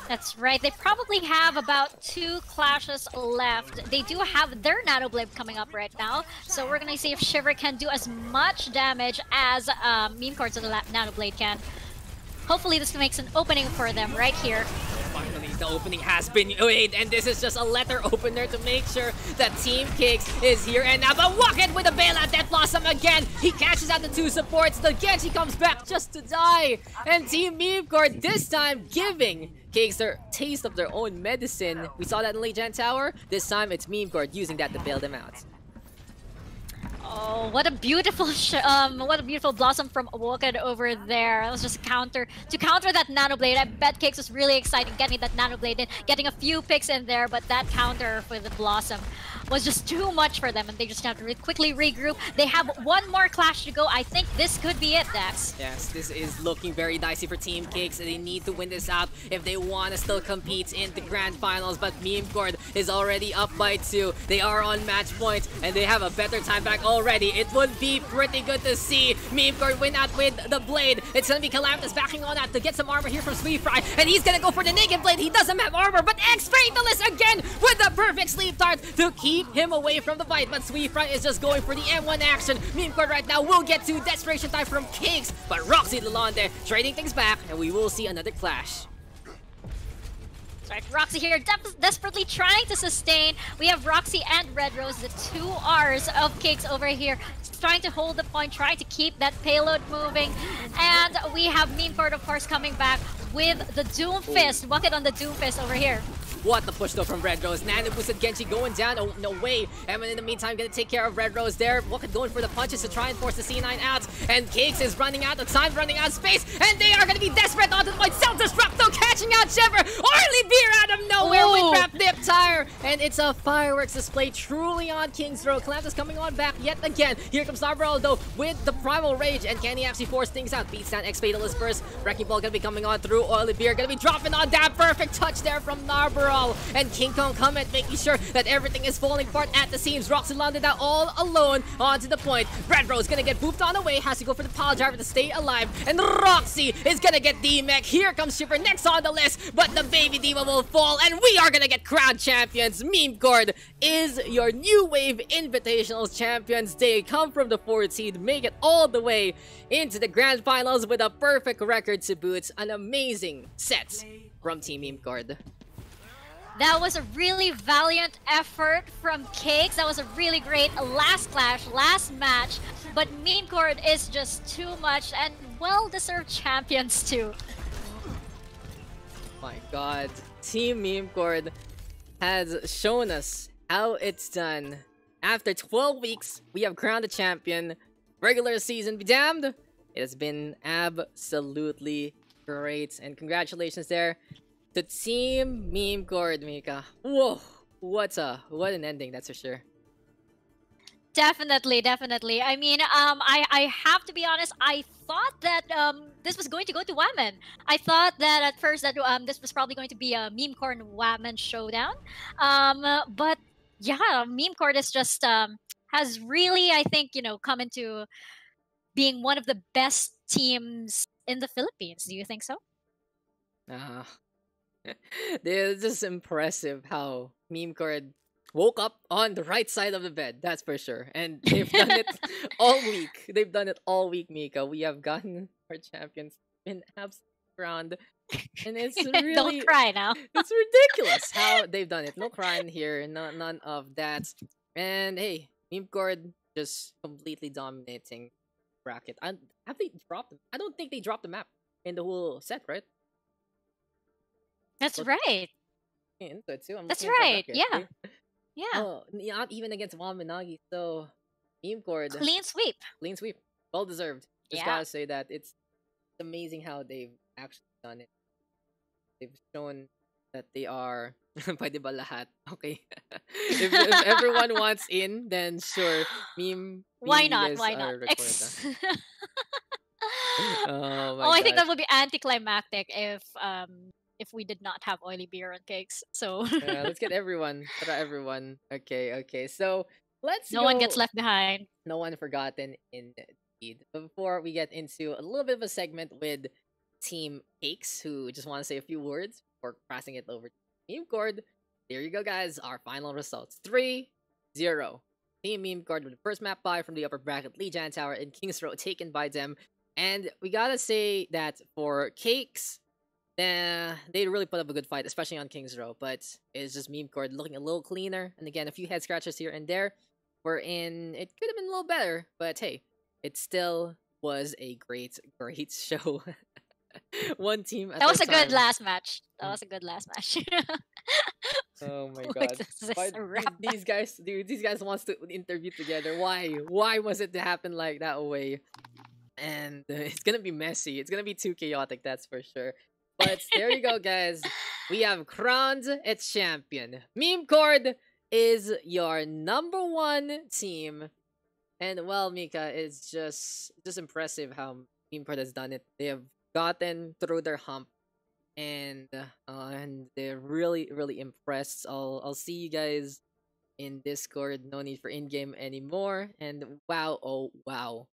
That's right. They probably have about 2 clashes left. They do have their Nano Blade coming up right now, so we're gonna see if Shiver can do as much damage as Memecord's Nano Blade can. Hopefully this makes an opening for them right here. Finally, the opening has been made, and this is just a letter opener to make sure that Team Cakes is here. And now, but walk it with a bailout, Death Blossom again. He catches out the 2 supports. The Genji comes back just to die. And Team Memecord this time giving Cakes their taste of their own medicine. We saw that in Lijiang Tower. This time, it's Memecord using that to bail them out. Oh, what a beautiful blossom from Awoken over there. That was just counter that Nano Blade. I bet Cakes was really excited getting that Nano Blade in, getting a few picks in there, but that counter for the blossom was just too much for them, and they just have to quickly regroup. They have one more clash to go. I think this could be it, Daks. Yes, this is looking very dicey for Team Cakes, and they need to win this out if they want to still compete in the Grand Finals. But Memecord is already up by 2. They are on match point, and they have a better time back already. It would be pretty good to see Memecord win out with the Blade. It's going to be Calamitous backing on out to get some armor here from Sweet Fry, and he's going to go for the Naked Blade. He doesn't have armor, but X-Fatalist again with the perfect Sleep Dart to keep him away from the fight. But Sweet Fry is just going for the M1 action. Memecord right now will get to Desperation Time from Cakes, but Roxy Lalonde trading things back, and we will see another clash. Right, Roxy here desperately trying to sustain. We have Roxy and Red Rose, the 2 R's of Cakes over here, trying to hold the point, trying to keep that payload moving. And we have Memecord, of course, coming back with the Doom Fist. Bucket on the Doom Fist over here. What the push though from Red Rose. Nano boosted Genji going down. Oh, no way. Evan in the meantime gonna take care of Red Rose there. Bucket going for the punches to try and force the C9 out. And Cakes is running out of time, running out of space. And they are gonna be desperate onto the point. Self-destruct though, catching out Shiver. Oily Beer out of nowhere with Trap Nip Tire. And it's a fireworks display truly on King's Row. Clamp coming on back yet again. Here comes Narval though with the Primal Rage. And can he actually force things out? Beats down X-Fatalist first. Wrecking Ball gonna be coming on through. Oily Beer gonna be dropping on that perfect touch there from Narval. And King Kong coming, making sure that everything is falling apart at the seams. Roxy landed out all alone onto the point. Red Rose gonna get booped on the way, has to go for the pile driver to stay alive. And Roxy is gonna get D-Mech. Here comes Shipper next on the list, but the Baby Diva will fall, and we are gonna get crowned champions. Memecord is your new wave Invitationals champions. They come from the 4th seed, make it all the way into the Grand Finals with a perfect record to boot. An amazing set from Team Memecord. That was a really valiant effort from Cakes. That was a really great last clash, last match. But Memecord is just too much, and well-deserved champions too. My god. Team Memecord has shown us how it's done. After 12 weeks, we have crowned a champion. Regular season be damned. It has been absolutely great. And congratulations there to Team Memecord, Mika. Whoa, what an ending, that's for sure. Definitely, definitely. I mean, I have to be honest. I thought that this was going to go to Women. I thought that at first that this was probably going to be a meme core and Women showdown. But yeah, meme core is just has really, I think, come into being one of the best teams in the Philippines. Do you think so? Uh, it's just impressive how Memecord woke up on the right side of the bed, that's for sure. And they've done it all week. They've done it all week, Mika. We have gotten our champions in absolute round. And it's Don't really cry now. it's ridiculous how they've done it. No crying here, none of that. And hey, Memecord just completely dominating bracket. Have they dropped them? I don't think they dropped the map in the whole set, right? That's Look right. into it too. I'm That's looking into right. bracket. Yeah. See? Yeah. Oh, not even against Waminagi. So Memecord, Clean sweep. clean sweep. Well deserved. Just Yeah. gotta say that it's amazing how they've actually done it. They've shown that they are pwede ba lahat? Okay. If everyone wants in, then sure. Why meme you not? guys Why not? are recorded. Oh Oh, my I think gosh. that would be anticlimactic if we did not have oily beer and cakes. So Let's get everyone. Tara everyone. Okay, okay. So let's no one gets go. left behind. No one forgotten indeed. But before we get into a little bit of a segment with Team Cakes, who just want to say a few words before passing it over to Team Cord. There you go, guys. Our final results 3-0. Team Meme Cord with the first map buy from the upper bracket, Lijiang Tower and Kings Row taken by them. And we gotta say that for Cakes, they really put up a good fight, especially on Kings Row. But it's just Meme Cord looking a little cleaner. And again, a few head scratches here and there. Wherein it could have been a little better, but hey, it still was a great, great show. One team at That a was a good time. last match. That was a good last match. Oh my Like, god. this is But a wrap. these guys, dude, these guys wants to interview together. Why? Why was it to happen like that way? And it's gonna be messy. It's gonna be too chaotic, that's for sure. But there you go, guys. We have crowned a champion. Meme Cord is your number one team. And well, Mika, it's just impressive how Meme Cord has done it. They have gotten through their hump and they're really really impressed. I'll see you guys in Discord. No need for in game anymore. And wow, oh wow,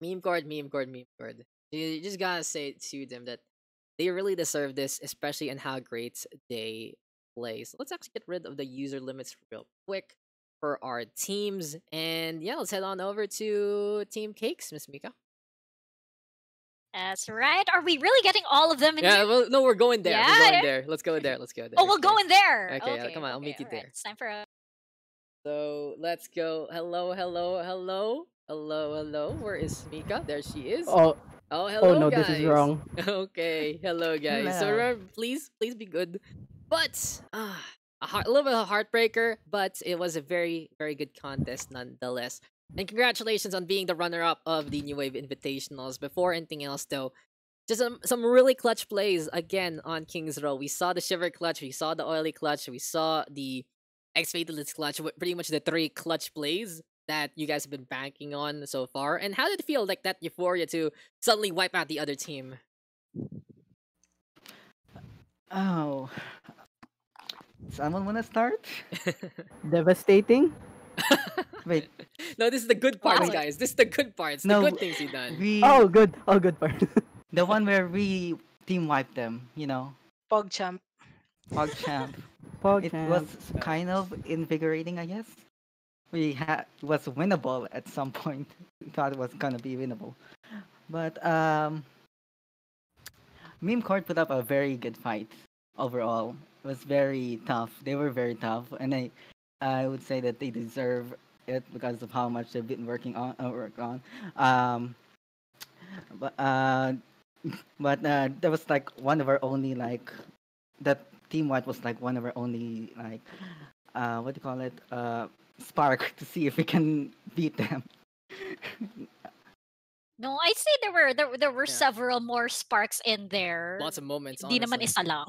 meme cord. You just gotta say to them that they really deserve this, especially in how great they play. So let's actually get rid of the user limits real quick for our teams, and yeah, let's head on over to Team Cakes, Miss Mika. That's right. Are we really getting all of them in Yeah, here? well, no, we're going there. Yeah, We're going yeah. there. Let's go there. Let's go there. Oh, we'll go Okay. in there. Okay, Okay, come on. I'll okay, meet you all right. there. It's time for a. So let's go. Hello, hello, hello, hello, hello. Where is Mika? There she is. Oh, Oh, oh hello, no, guys. this is wrong. Okay, hello, guys. So Hello. remember, please be good. But a little bit of a heartbreaker, but it was a very, very good contest nonetheless. And congratulations on being the runner-up of the New Wave Invitationals. Before anything else, though, just some really clutch plays again on Kings Row. We saw the Shiver clutch, we saw the Oily clutch, we saw the X-Fatalist clutch, pretty much the three clutch plays that you guys have been banking on so far. And how did it feel like that euphoria to suddenly wipe out the other team? Oh, someone wanna start? Devastating. Wait, No, this is the good parts, Wow. guys. This is the good parts. No, The good things he done. oh good. Oh, good part. the one where we team wiped them, PogChamp. PogChamp. Pog It champ. was kind of invigorating, I guess. It was winnable at some point. We thought it was gonna be winnable, but Meme Court put up a very good fight overall. It was very tough. They were very tough, and I would say that they deserve it because of how much they've been work on. Um, but that was like one of our only like that team white was like one of our only like what do you call it spark to see if we can beat them. No, I'd say there were Yeah. several more sparks in there. Lots of moments, Di naman honestly. isa lang.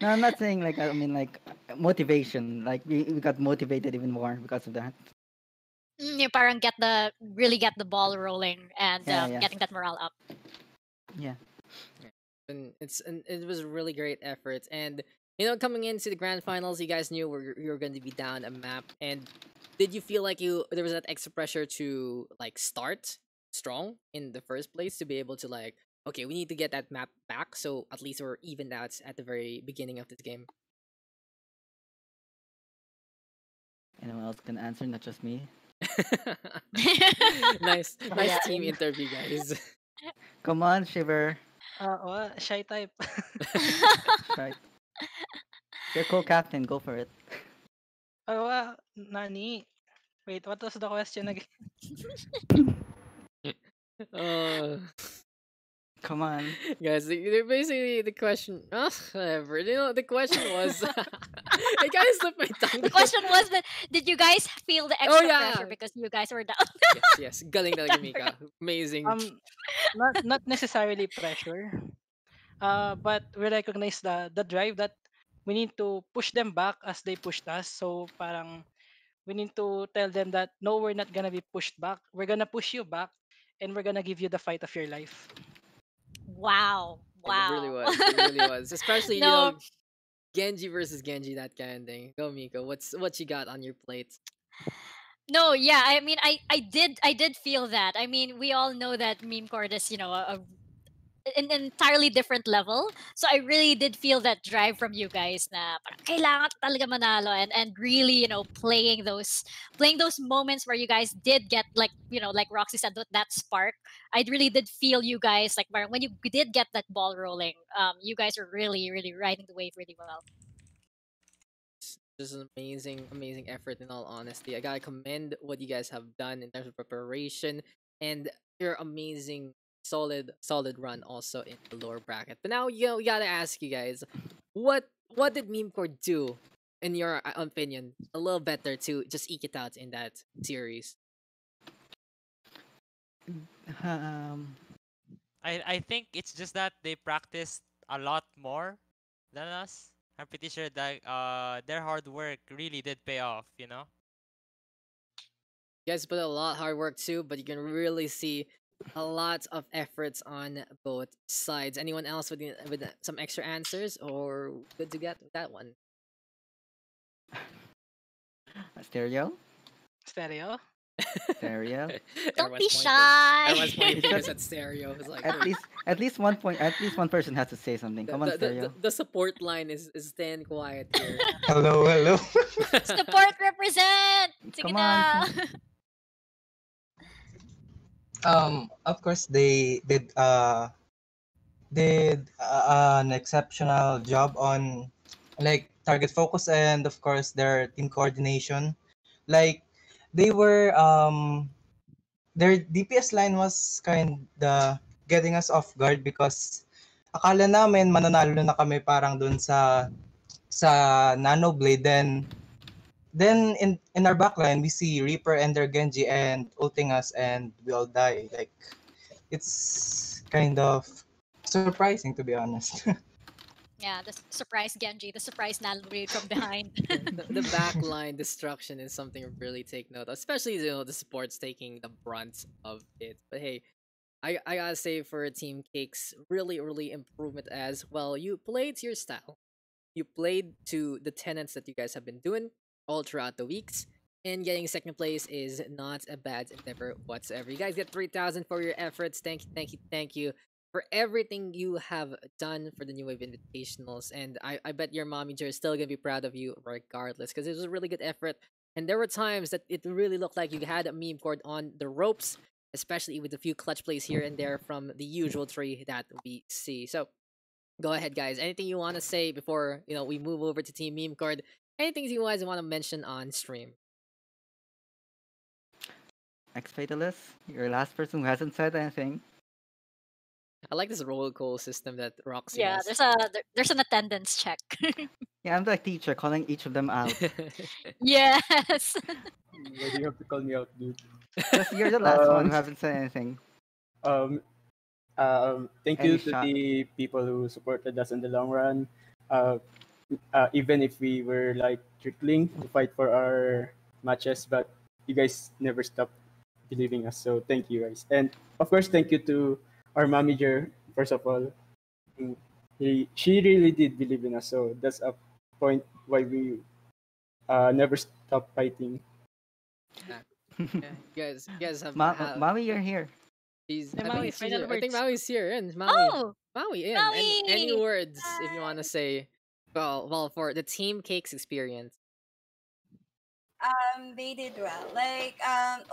No, I'm not saying like I mean like motivation. Like we got motivated even more because of that. Yung parang really get the ball rolling and Yeah. getting that morale up. Yeah. And it was really great efforts. And coming into the grand finals, you guys knew you were going to be down a map. And did you feel like there was that extra pressure to like start strong in the first place to be able to like, okay, we need to get that map back, so at least we're evened out at the very beginning of this game. Anyone else can answer, not just me. nice Yeah. team interview, guys. Come on, Shiver. Shy type. Right. You're co-captain. Go for it. Nani. Wait, what was the question again? uh, Come on. guys, basically the question. Whatever. The question was. Hey guys, slip my tongue. The question was that did you guys feel the Oh, extra yeah. pressure because you guys were down? Yes. Galing talaga, Mika. Amazing. Not necessarily pressure. But we recognize the drive that we need to push them back as they pushed us. So parang we need to tell them that no, we're not gonna be pushed back. We're gonna push you back, and we're gonna give you the fight of your life. Wow. It really Wow. was. It really was. Especially, No, Genji versus Genji, that kind of thing. Go, Miko. What you got on your plate? no, yeah. I mean, I did feel that. I mean, we all know that Memecord is, an entirely different level. So I really did feel that drive from you guys na parang kailangan talaga manalo and really, playing those moments where you guys did get like, like Roxy said, that spark. I really did feel you guys like parang when you did get that ball rolling, you guys are really, really riding the wave really well. Just an amazing effort. In all honesty, I gotta commend what you guys have done in terms of preparation and your amazing solid run also in the lower bracket. But now, we gotta ask you guys, what did Memecore do in your opinion a little better to just eke it out in that series? Um, I think it's just that they practiced a lot more than us. I'm pretty sure that their hard work really did pay off, you know? You guys put a lot of hard work too, but you can really see a lot of efforts on both sides. Anyone else with some extra answers, or good to get with that one? stereo. Stereo. Stereo. Don't Everyone's be pointing. shy. Everyone's pointing fingers at stereo. It's like At least 1 point. At least one person has to say something. Come on, stereo. the support line is staying quiet here. Hello, hello. Support represent. Sige Come na. on. Of course, they did an exceptional job on like target focus and of course their team coordination. Like they were their DPS line was kinda getting us off guard because akala namin mananalo na kami parang dun sa Nano Blade. Then in our backline we see Reaper and their Genji and ulting us and we all die. Like it's kind of surprising to be honest. Yeah, the surprise Genji, the surprise Nalo raid from behind. The backline destruction is something to really take note of, especially the supports taking the brunt of it. But hey, I gotta say for Team Cake's really improvement as well. You played to your style. You played to the tenets that you guys have been doing all throughout the weeks. And getting second place is not a bad endeavor whatsoever. You guys get 3,000 for your efforts. Thank you for everything you have done for the New Wave Invitationals. And I bet your mommy Jer is still gonna be proud of you regardless, because it was a really good effort. And there were times that it really looked like you had a Memecord on the ropes, especially with a few clutch plays here and there from the usual tree that we see. So go ahead, guys. Anything you want to say before we move over to Team Memecord? Anything you guys want to mention on stream? Ex-Fatalist, you're the last person who hasn't said anything. I like this roll call system that Roxy Yeah, has. there's an attendance check. Yeah, I'm the teacher calling each of them out. Yes. Why do you have to call me out, dude? Just you're the last one who haven't said anything. Um, thank Any you to shot? the people who supported us in the long run. Uh, Even if we were like trickling to fight for our matches, but you guys never stopped believing us. So thank you guys, and of course thank you to our manager first of all. Mm, she really did believe in us, so that's a point why we never stop fighting. Yeah, yeah. You guys have. Mommy, you're here. She's. Hey, I think Maui, she's final here. I think words. Maui's here. And Maui, Oh, Maui, in. Any Maui! words if you want to Hi. say? Well, for the team cakes experience. They did well. Like,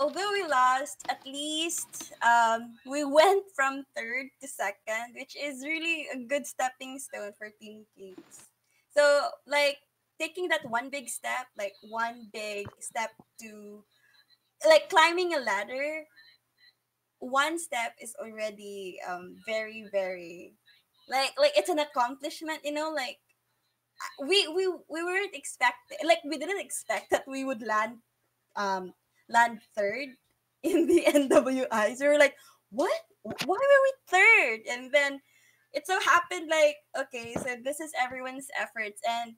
although we lost, at least we went from third to second, which is really a good stepping stone for Team Kings. So, like, taking that one big step, like one big step to like climbing a ladder, one step is already very like it's an accomplishment, like we weren't expecting, like we didn't expect that we would um land third in the NWI. So we were like, what? Why were we third? And then it so happened like, okay, so this is everyone's efforts, and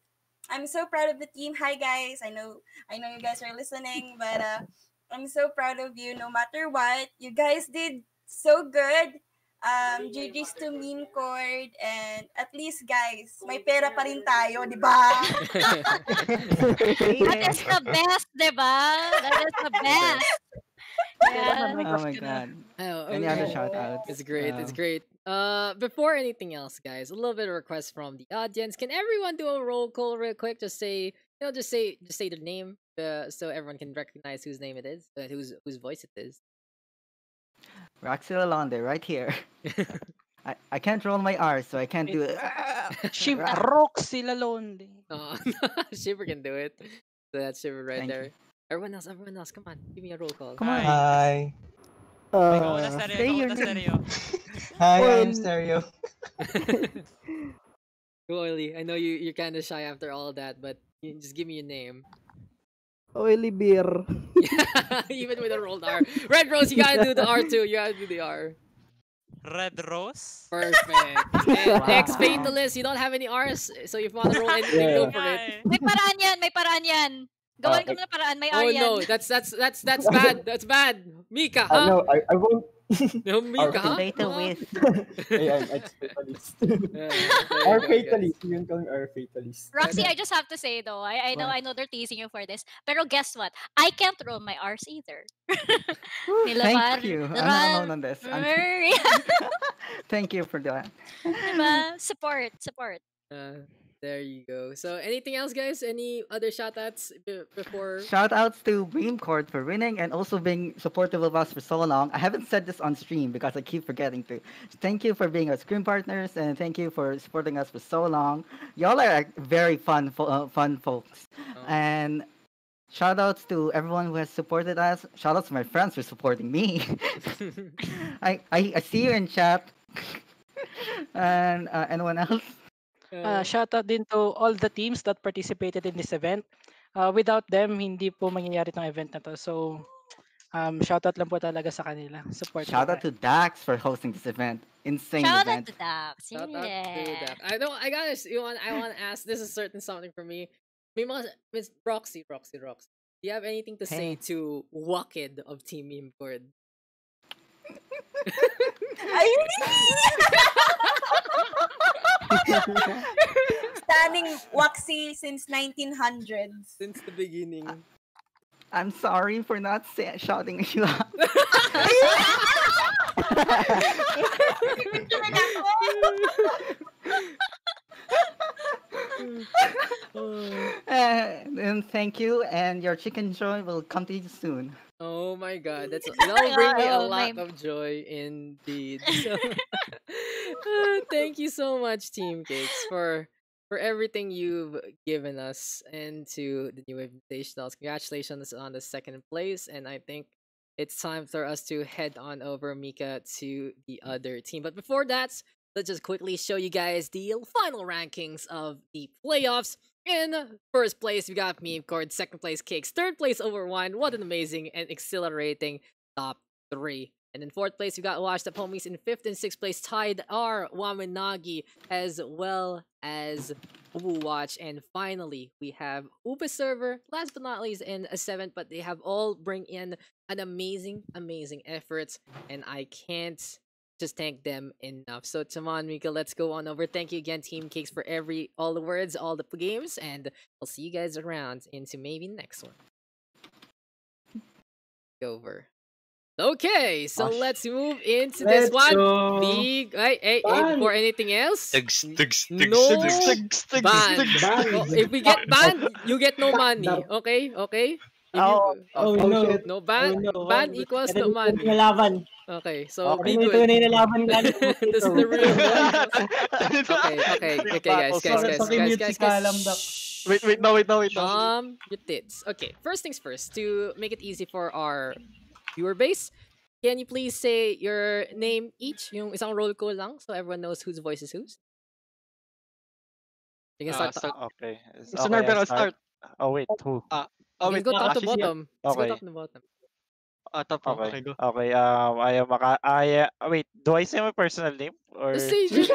I'm so proud of the team. Hi guys, I know you guys are listening, but I'm so proud of you. No matter what, you guys did so good. GG's to meme cord, and at least guys, may pera pa rin tayo, di ba? Hey That there. is the best, diba? That is the Okay. best. Kailangan Yeah. may Oh crush my ka na. god. Oh, Any other okay. shout outs? It's great. It's great. Before anything else, guys, a little bit of request from the audience. Can everyone do a roll call real quick? Just say, just say the name, so everyone can recognize whose name it is, whose voice it is. Roxy Lalonde, right here. I can't roll my R, so I can't do it. Shiv Ra- Roxy Lalonde. Oh, Shiver can do it. So that's Shiver right Thank you. there. Everyone else, come on, give me a roll call. Come on. Hi. Hi. Ikaw na stereo, Say ikaw your na name. stereo. Hi, I'm Well, Stereo. Oily, I know you're kind of shy after all that, but you just give me your name. oily beer. Even with a rolled R. Red Rose, you gotta do the R too. You gotta do the R. Red Rose? Perfect. And Wow. X Fatalist, you don't have any R's, so if you want to roll anything, Yeah. go for it. Ay. May paraan yan, may paraan yan. Gawan ko Like, na paraan, may R Oh yan. no, that's bad. That's bad. Mika, huh? no, I won't. No, Mika, Our huh? Fatal Huh? with. Yeah, I'm ex-fatalist. Yeah, there Our you go, guys. fatalist. You can call me our fatalist. Roxy, I just have to say though, I know they're teasing you for this. Pero guess what? I can't roll my R's either. Thank you. I'm not alone on this. Thank you for that. Diba? Support. There you go. So anything else, guys? Any other shoutouts before? Shout outs to Memecord for winning and also being supportive of us for so long. I haven't said this on stream because I keep forgetting to. Thank you for being our screen partners and thank you for supporting us for so long. Y'all are very fun folks. Oh. And shout outs to everyone who has supported us. Shout outs to my friends for supporting me. I see you in chat. And anyone else? Shout out din to all the teams that participated in this event. Without them, hindi po mangyayari tong event na to. So, shout out lang po talaga sa kanila. Support Shout po out to Daks for hosting this event. Insane Shout out event. to Daks. Shout out to Yeah. that. I know. I gotta. I want to ask. This is certain something for me. Miss Roxy. Do you have anything to say Hey. to Wakid of Team Memecord? Ay! Standing Waxy since 1900s. Since the beginning. I'm sorry for not shouting you out. And thank you, and your chicken joy will come to you soon. Oh my god, that'll bring me a Oh, lot my- of joy indeed. So, thank you so much, Team Cakes, for everything you've given us and to the new Invitationals. Congratulations on the second place, and I think it's time for us to head on over, Mika, to the other team. But before that, let's just quickly show you guys the final rankings of the playoffs. In first place, we got Memecord. Second place, Cakes. Third place, Overwine. What an amazing and exhilarating top 3. And in fourth place, we got Washed Up Homies. In fifth and sixth place, tied are Waminagi as well as Ubu Watch. And finally, we have Upa Server, last but not least, in a seventh. But they have all bring in an amazing, amazing effort. And I can't just thank them enough. So, Tamon, Mika, let's go on over. Thank you again, Team Cakes, for all the words, all the games. And I'll see you guys around into maybe next one. Over. Okay, so let's move into this one. Big, hey, before anything else, no ban. If we get banned, you get no money. Okay, okay. If you, no. no ban, ban equals no money. Okay, so be Ito good. na yung laban This is the real one. Okay, guys. Wait, wait now. Your tits. Okay, first things first. To make it easy for our viewer base, can you please say your name each? Yung isang roll call lang so everyone knows whose voice is whose. You can start. Okay. Mr. Norbert, I'll start. Oh wait, who? You can go top to bottom. Let's go Okay. top to bottom. Top row. Okay, Okay. go. Okay. Wait. Do I say my personal name or? Just say your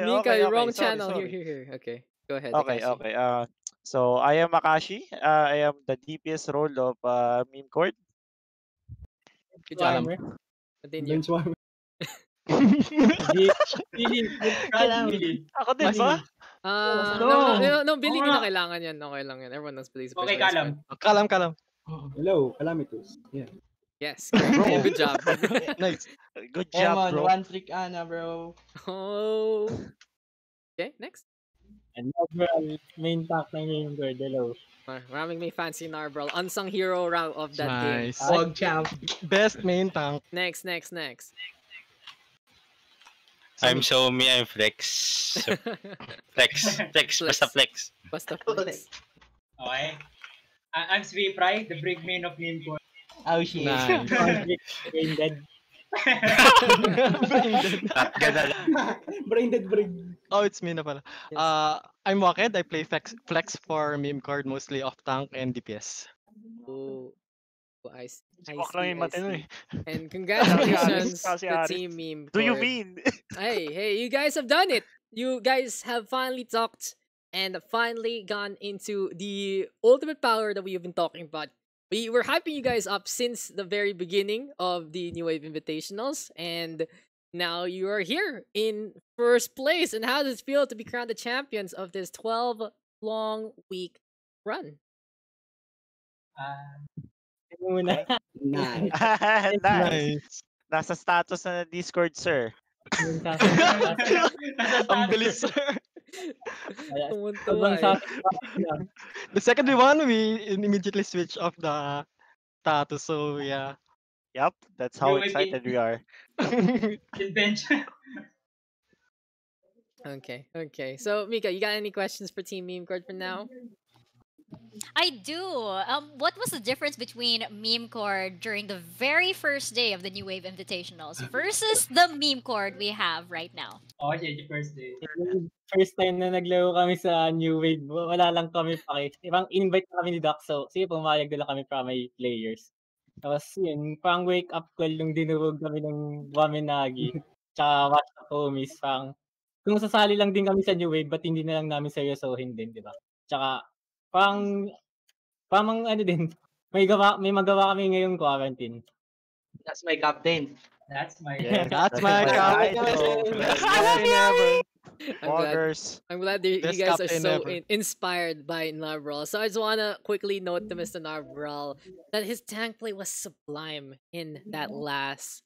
Mika, wrong channel. Sorry. Here. Okay, go ahead. Okay. Takashi. Okay. So I am Makashi. I am the DPS role of Memecord. Good job. Continue. Ako din ba? No, Billy, hindi na kailangan yan. Okay lang yan. Everyone knows Billy's Okay, special Kalam. Hello, Calamitus. Yeah. Yes, great. Good job. Nice. Good job, bro. One trick Ana, bro. Oh. Okay, next. And main pack ng game girl, hello. Maraming may fancy Narbral. Unsung hero round of that game. Wog champ. Best main tank. Next. I'm Xiaomi, I'm Flex. So, flex. Basta Flex. Basta flex. Okay. I'm Sweepry, the brig main of Memecord. Oh shit. Nice. Brain dead. Brain dead brig. Oh, it's me na pala. Yes. I'm Waked. I play flex for Memecord, mostly off tank and DPS. Oh, I see. eh. And congratulations Kasi to Aris. Team Meme. Do you mean? Hey, you guys have done it. You guys have finally talked and finally gone into the ultimate power that we have been talking about. We were hyping you guys up since the very beginning of the New Wave Invitationals, and now you are here in first place. And how does it feel to be crowned the champions of this 12-long week run? Nice. Nice. Nasa status na ng Discord, sir. Ang bilis, sir. Tuwan-tuwa eh. The second we won, we immediately switched off the status. So yeah. Yep, that's how excited we are. Okay. So, Mika, you got any questions for Team Memecord for now? I do. What was the difference between Memecord during the very first day of the New Wave Invitationals versus the Memecord we have right now? Okay, the first day. First time na naglaro kami sa New Wave, wala lang kami pake. Ibang invite na kami ni Daks, so sige, pumayag na lang kami para may players. Tapos yun, parang wake up call yung dinurog kami ng Waminagi. Tsaka Watch Up Homies, parang kung sasali lang din kami sa New Wave, ba't hindi na lang namin seryosohin din, di ba? Tsaka parang ano din, may magawa kami ngayong quarantine. That's my captain. That's my captain. I'm glad you Best guys are captain so ever. inspired by Narbral. So I just want to quickly note to Mr. Narbral that his tank play was sublime in that last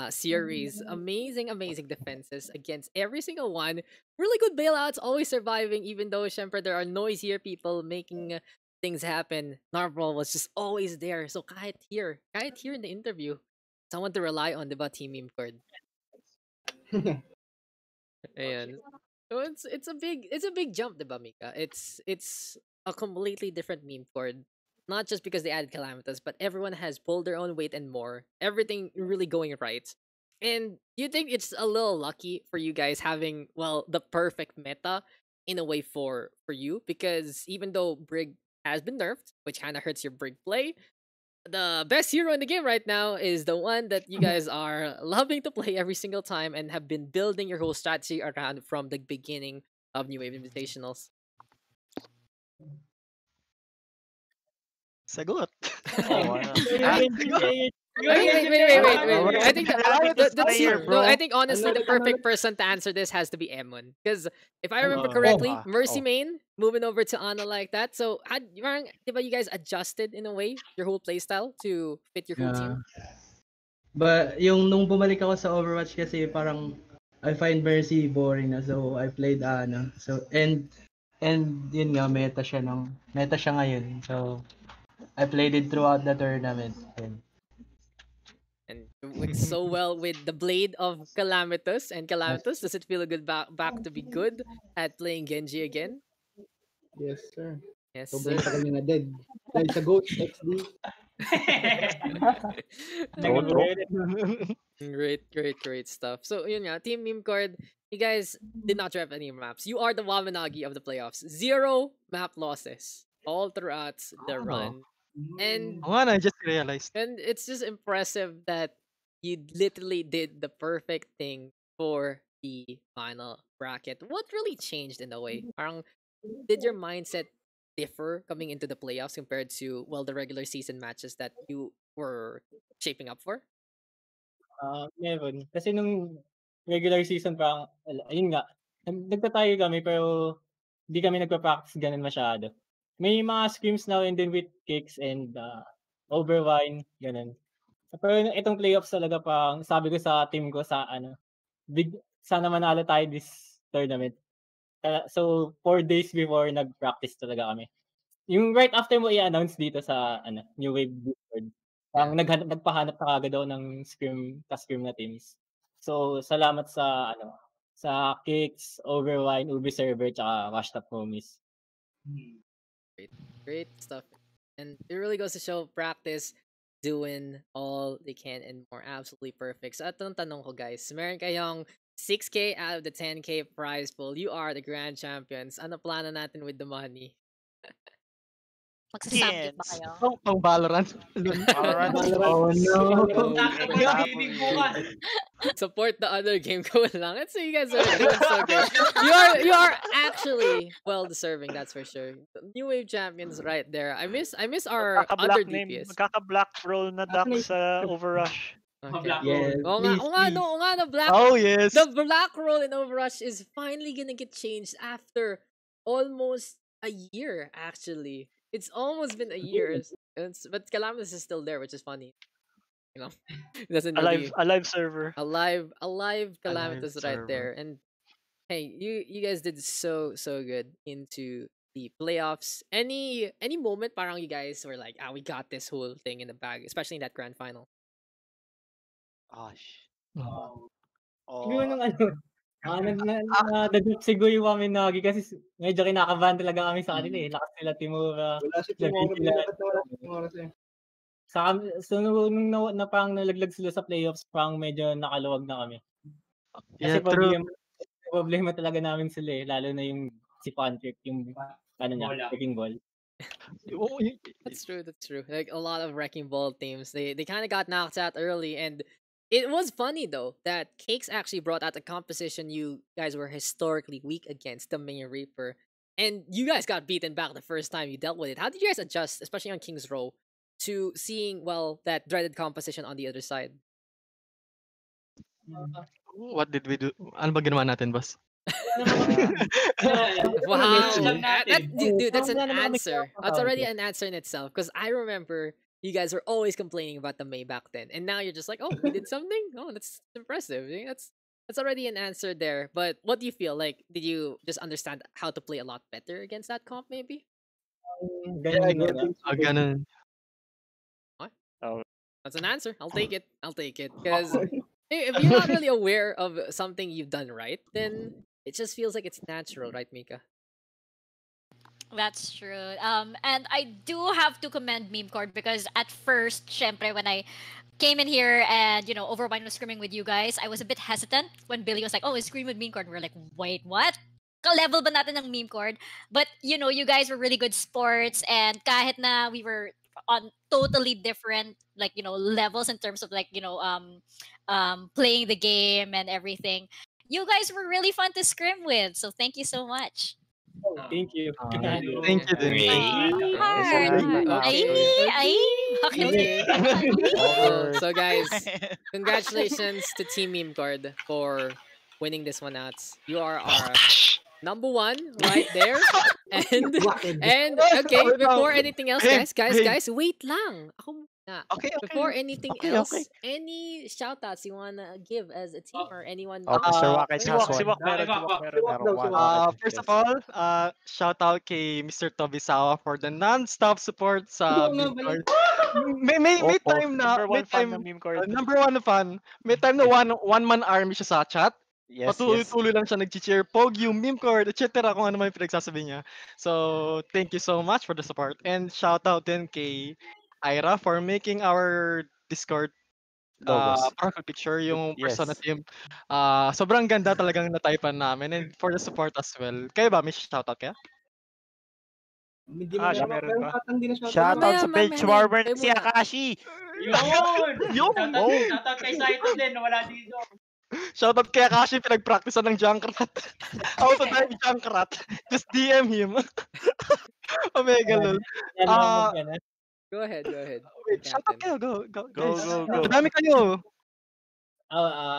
series. Amazing defenses against every single one. Really good bailouts, always surviving, even though syempre there are noisier people making things happen. Narbral was just always there. So kahit here in the interview, someone to rely on, diba, Team Memecord? Ayan. So it's a big jump, diba, Mika? It's a completely different Memecord. Not just because they added Calamitas, but everyone has pulled their own weight and more. Everything really going right. And you think it's a little lucky for you guys having, well, the perfect meta in a way for you? Because even though Brig has been nerfed, which kind of hurts your Brig play, the best hero in the game right now is the one that you guys are loving to play every single time and have been building your whole strategy around from the beginning of New Wave Invitationals. Sagot. Wait. I think Calamitous the player, no, I bro. think honestly the perfect person to answer this has to be Emon. Because if I remember correctly, Mercy main moving over to Ana like that. So parang, diba you guys adjusted in a way your whole playstyle to fit your whole team? But yung nung bumalik ako sa Overwatch kasi parang I find Mercy boring na, so I played Ana. So and yun nga meta siya ngayon. So I played it throughout the tournament. And it works so well with the blade of Calamitous. And Calamitous, does it feel good back to be good at playing Genji again? Yes, sir. Yes, Sobrang sir. tagal niya na dead. Dahil sa Ghost XD. Great stuff. So yun nga, Team Memecord, you guys did not draft any maps. You are the Wamanagi of the playoffs. 0 map losses all throughout the run. And I just realized. And it's just impressive that you literally did the perfect thing for the final bracket. What really changed in a way? Parang, did your mindset differ coming into the playoffs compared to, well, the regular season matches that you were shaping up for? Meron. Kasi nung regular season parang, ayun nga, nagtatayo kami pero hindi kami nagpa-practice ganun masyado. May mga scrims now and then with kicks and overwine, ganun. Pero itong playoffs talaga parang sabi ko sa team ko sa sana manalo tayo this tournament. So 4 days before nag-practice talaga kami. Yung right after mo i-announce dito sa New Wave Discord, nagpahanap na kagad ako ng scrim na teams. So salamat sa sa Kicks, Overwine, Ubi Server, tsaka Washtap Homies. Great stuff. And it really goes to show practice doing all they can and more. Absolutely perfect. So atong tanong ko guys, meron kayong 6K out of the 10K prize pool. You are the grand champions. Ano plano natin with the money? Magsasamgit ba kayo? Pang Valorant. Oh no. Support the other game ko lang. Let's say you guys are doing so good. You are actually well deserving, that's for sure. New Wave champions right there. I miss our other DPS. Magkaka-black roll na Daks sa Overrush. Okay. Yes, Oo nga, Black. Oh, yes. The Black roll in Overrush is finally gonna get changed after almost a year, actually. It's almost been a year. But Calamitous is still there, which is funny. You know, it doesn't really... Alive server. Alive Calamitous right server. there. And hey, you guys did so good into the playoffs. Any moment parang you guys were like, we got this whole thing in the bag, especially in that grand final? Gosh. Siguro nung nadadrop siguro kami Nagi kasi medyo kinakabahan talaga kami sa kanila eh. Lakas nila Timura. Wala si Timura. So nung parang nalaglag sila sa playoffs, parang medyo nakaluwag na kami. Kasi problema talaga namin sila eh. Lalo na yung si Patrick, yung wrecking ball. That's true. Like a lot of wrecking ball teams, they kind of got knocked out early, and it was funny though that Cakes actually brought out the composition you guys were historically weak against, the Main Reaper, and you guys got beaten back the first time you dealt with it. How did you guys adjust, especially on King's Row, to seeing that dreaded composition on the other side? What did we do? Ano ba ginawa natin, boss? Wow, dude, that's an answer. That's already an answer in itself. Because I remember you guys were always complaining about the May back then, and now you're just like, oh, we did something. Oh, that's impressive. That's already an answer there. But what do you feel like? Did you just understand how to play a lot better against that comp? Maybe. Ganun. What? Oh. That's an answer. I'll take it. Because if you're not really aware of something you've done right, then it just feels like it's natural, right, Mika? That's true. And I do have to commend Memecord because at first, syempre, when I came in here and, Overwine was screaming with you guys, I was a bit hesitant when Billy was like, oh, scream with Memecord. And we're like, wait, what? Ka-level ba natin ng Memecord? But, you guys were really good sports, and kahit na we were on totally different, like, levels in terms of, like, playing the game and everything. You guys were really fun to scrim with, so thank you so much. Thank you. Thank you din. Heart, heart. Okay. Ay, bakit? Okay. Over. So guys, congratulations to Team Memecord for winning this one out. You are our number one right there. And okay, before anything else, guys, wait lang. Ako muna. Okay, okay. Before anything Okay, else, okay. any shoutouts you wanna give as a team or anyone? Mr. Wackett Si has Wak, si one. Wak meron, si Wak meron. Meron one. First of all, shout out kay Mr. Tobisawa for the non-stop support sa Oo nga pala. Memecord. May Opo, time na, number may one fan time, ng meme card. number one fan, may time na one-man army siya sa chat. Yes, yes. Patuloy-tuloy lang siya nag-cheer, Pogue, Memecord, etc. kung ano man yung pinagsasabi niya. So, thank you so much for the support. And shout out din kay Ira for making our Discord Logos. profile picture, yung Yes. persona team. Sobrang ganda talagang nataypan namin and for the support as well. Kayo ba, may shoutout kaya? Hindi mo na meron meron ba? pa hindi na shoutout. Shoutout sa Mamaya, bench mamaya. warmer Kayo si muna. Akashi. Yun! Yun! Shoutout kay Saito din, wala dito. Shoutout kaya kasi pinag-practicean ng Junkrat. Autodive Junkrat. Just DM him. Omega lol. Go ahead. Wait, shoutout Captain. kayo. Go. Go, guys. go, go. Madami kayo.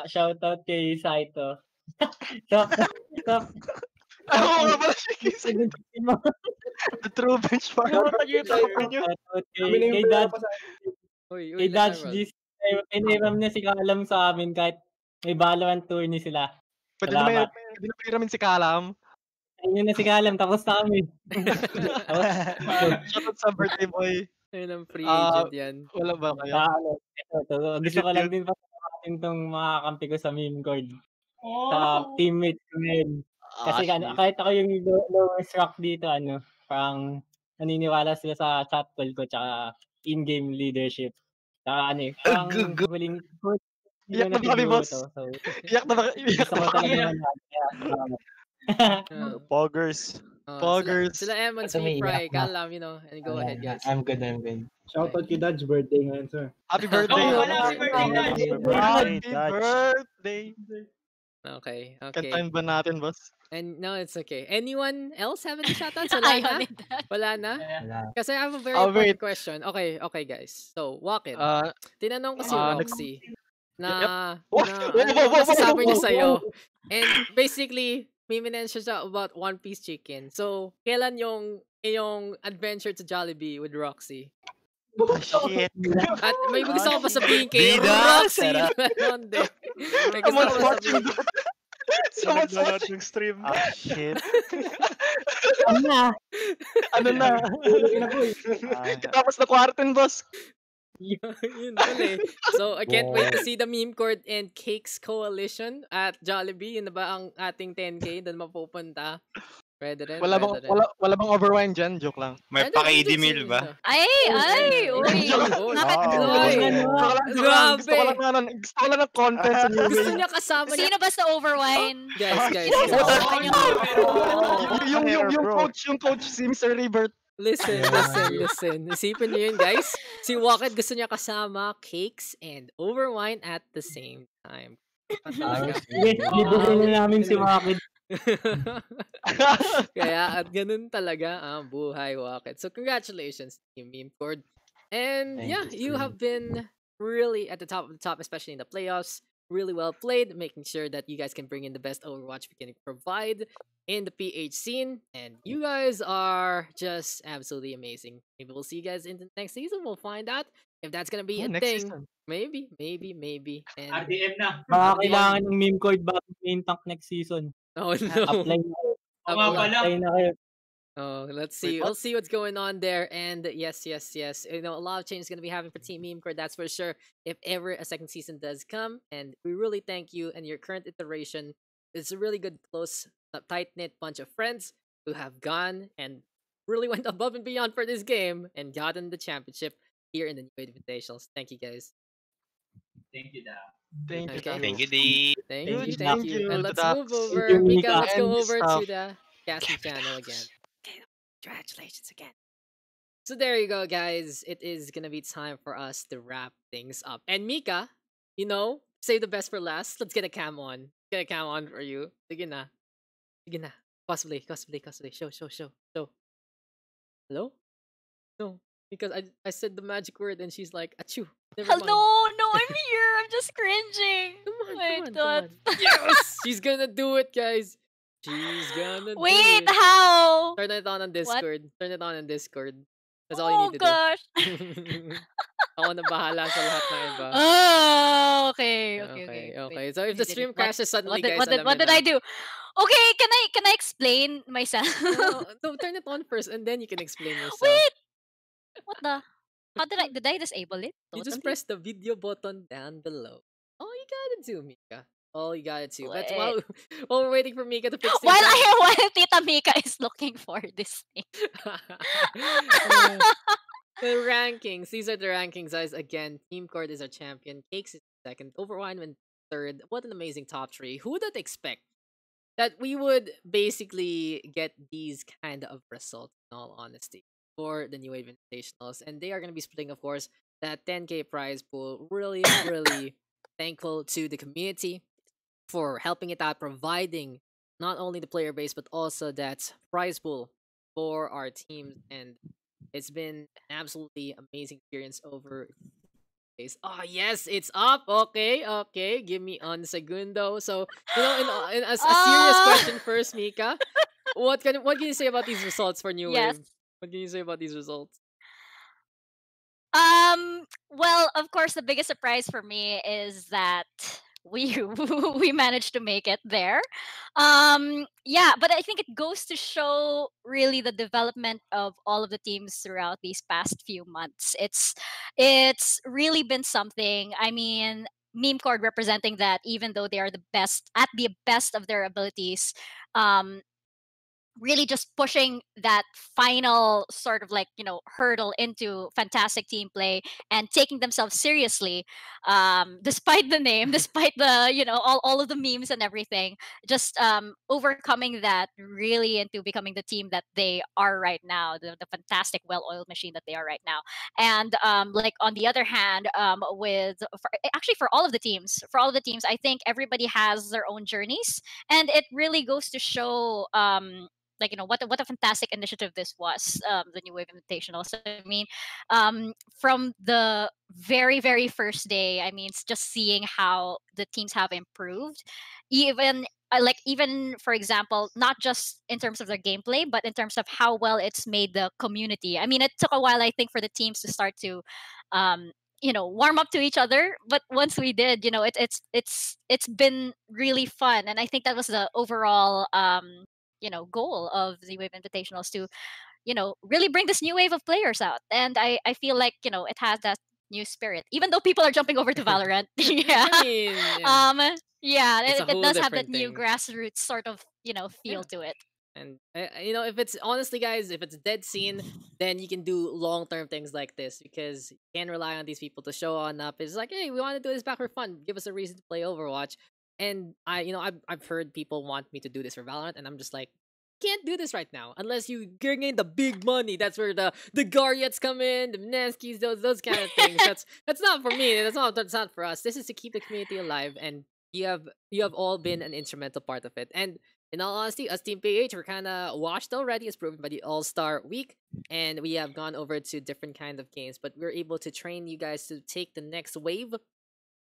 Shoutout kay Saito. Top. Ako nga pala siya kasi. The true benchmark. Shoutout yung takapin nyo. Shoutout Kami na yung kay pinaka Dad. pa sa Uy, Kay let's Dutch roll. G's. Pinairam niya si Kalam sa amin kahit may Valorant tour ni sila. Pwede na Salamat. rin si Kalam. Ayun na si Kalam, tapos na kami. Shoutout sa birthday boy. Ayun ang free agent yan. Wala ba kayo? Gusto ko lang din pasalamatin tong mga kampi ko sa Memecord. Sa teammates ko ngayon. Kasi kahit ako yung lowest rank dito, parang naniniwala sila sa chat call ko tsaka in-game leadership. Tsaka parang huling coach. Iyak na ba kami, boss? Iyak na ba kami? Poggers. Sila Emmons, me, Fry, Kalam, and go ahead, guys. I'm good. Shoutout kay Dodge birthday ngayon, sir. Happy birthday. Happy birthday, Dodge. Happy birthday. Okay. Kantahin ba natin, boss? And no, it's okay. Anyone else have any shoutouts? Wala na? Kasi I have a very important question. Okay, guys. So, Wackett. Tinanong ko si Roxy na masasabi niya sa'yo. And basically, may minention siya about One Piece Chicken. So, kailan yung adventure to Jollibee with Roxy? Shit. At may gusto ko pa sabihin kay Daks, Roxy. May gusto ko pa sabihin. Someone's watching stream. Shit. Ano na? Tapos na quarantine, boss. Yun pala eh. So, I can't wait to see the Memecord and Cakes Coalition at Jollibee. Yun na ba ang ating 10K? Doon mapupunta. Pwede rin. Wala bang overwine dyan? Joke lang. May paki-ID meal ba? Ay, uy. Grabe. Gusto ko lang ng content sa new Gusto niya kasama niya. Sino ba sa overwine? Guys. Yung coach si Mr. Rivert. Listen. Isipin niyo yun, guys. Si Wackett gusto niya kasama Cakes and Overwine at the same time. Libuhin na namin si Wackett. Kaya at ganun talaga ang buhay, Wackett. So congratulations, Team Memecord. And you have been really at the top of the top, especially in the playoffs. Really well played, making sure that you guys can bring in the best Overwatch we can provide in the PH scene. And you guys are just absolutely amazing. Maybe we'll see you guys in the next season. We'll find out if that's gonna be a thing. Season. Maybe. And RDM na. Baka kailangan ng Memecord bago main tank next season. oh no. Apply na kayo. Oh, let's see. We'll see what's going on there. And yes. A lot of change is going to be happening for Team Memecord, that's for sure. If ever a second season does come. And we really thank you and your current iteration. It's a really good, close, tight-knit bunch of friends who have gone and really went above and beyond for this game and gotten the championship here in the new Invitationals. Thank you, guys. Thank you, Daks. Thank you, Okay. Thank you, D. Thank you. And let's Daks. move over. Mika, let's go And over stuff. to the casting channel again. Congratulations again. So there you go, guys. It is gonna be time for us to wrap things up. And Mika, save the best for last. Let's get a cam on. Get a cam on for you. Sige na. Sige na. Cosplay. Show. Hello? No. Because I said the magic word and she's like, achoo. Never mind. No, I'm here. I'm just cringing. Come on. Yes! She's gonna do it, guys. She's gonna do Wait, it. how? Turn it on What? Discord. Turn it on Discord. That's all you need to gosh. do. Ako na bahala sa lahat ng iba. Oh, okay. Okay. Wait, So if the wait, stream what- crashes suddenly, what did, guys, what did, alam what nyo did I na. do? Okay, can I explain myself? No, turn it on first and then you can explain yourself. Wait, what the? How did I disable it? You just Totally? press the video button down below. All you gotta do, Mika. All you gotta do. But Wait. while we're waiting for Mika to fix things While up- while Tita Mika is looking for this thing. The rankings. These are the rankings, guys. Again, Team Cord is our champion. Cakes is second. Overwine went third. What an amazing top three. Who would expect that we would basically get these kind of results, in all honesty, for the New Wave Invitationals? And they are going to be splitting, of course, that 10K prize pool. Really, really thankful to the community for helping it out, providing not only the player base, but also that prize pool for our teams. And it's been an absolutely amazing experience over days. Oh yes, it's up. Okay. Give me on segundo. So in a serious question first, Mika. What can you say about these results for New Yes. Wave? What can you say about these results? Well, of course, the biggest surprise for me is that we we managed to make it there. Yeah, but I think it goes to show really the development of all of the teams throughout these past few months. It's really been something. I mean, Memecord representing that, even though they are the best at the best of their abilities, um, really just pushing that final sort of like hurdle into fantastic team play and taking themselves seriously, despite the name, despite the all of the memes and everything, just overcoming that really into becoming the team that they are right now, the fantastic well-oiled machine that they are right now. And like on the other hand, actually for all of the teams, I think everybody has their own journeys, and it really goes to show like what a fantastic initiative this was, the New Wave Invitationals. I mean, from the very first day, I mean, it's just seeing how the teams have improved, even even for example, not just in terms of their gameplay, but in terms of how well it's made the community. I mean, it took a while, I think, for the teams to start to warm up to each other, but once we did, it's been really fun. And I think that was the overall goal of the Wave Invitationals, to really bring this new wave of players out. And I feel like it has that new spirit, even though people are jumping over to Valorant. Yeah. I mean, yeah. Yeah, It's a it whole does have that different new thing. grassroots sort of feel to it. And if it's honestly, guys, if it's a dead scene, then you can do long-term things like this, because you can't rely on these people to show on up. It's like, hey, we want to do this back for fun. Give us a reason to play Overwatch. And I've heard people want me to do this for Valorant, and I'm just like, can't do this right now unless you bring in the big money. That's where the Garyets come in, the Nanskis, those kind of things. That's not for me. That's not for us. This is to keep the community alive, and you have all been an instrumental part of it. And in all honesty, as Team PH, we're kind of washed already, as proven by the All-Star Week, and we have gone over to different kind of games, but we're able to train you guys to take the next wave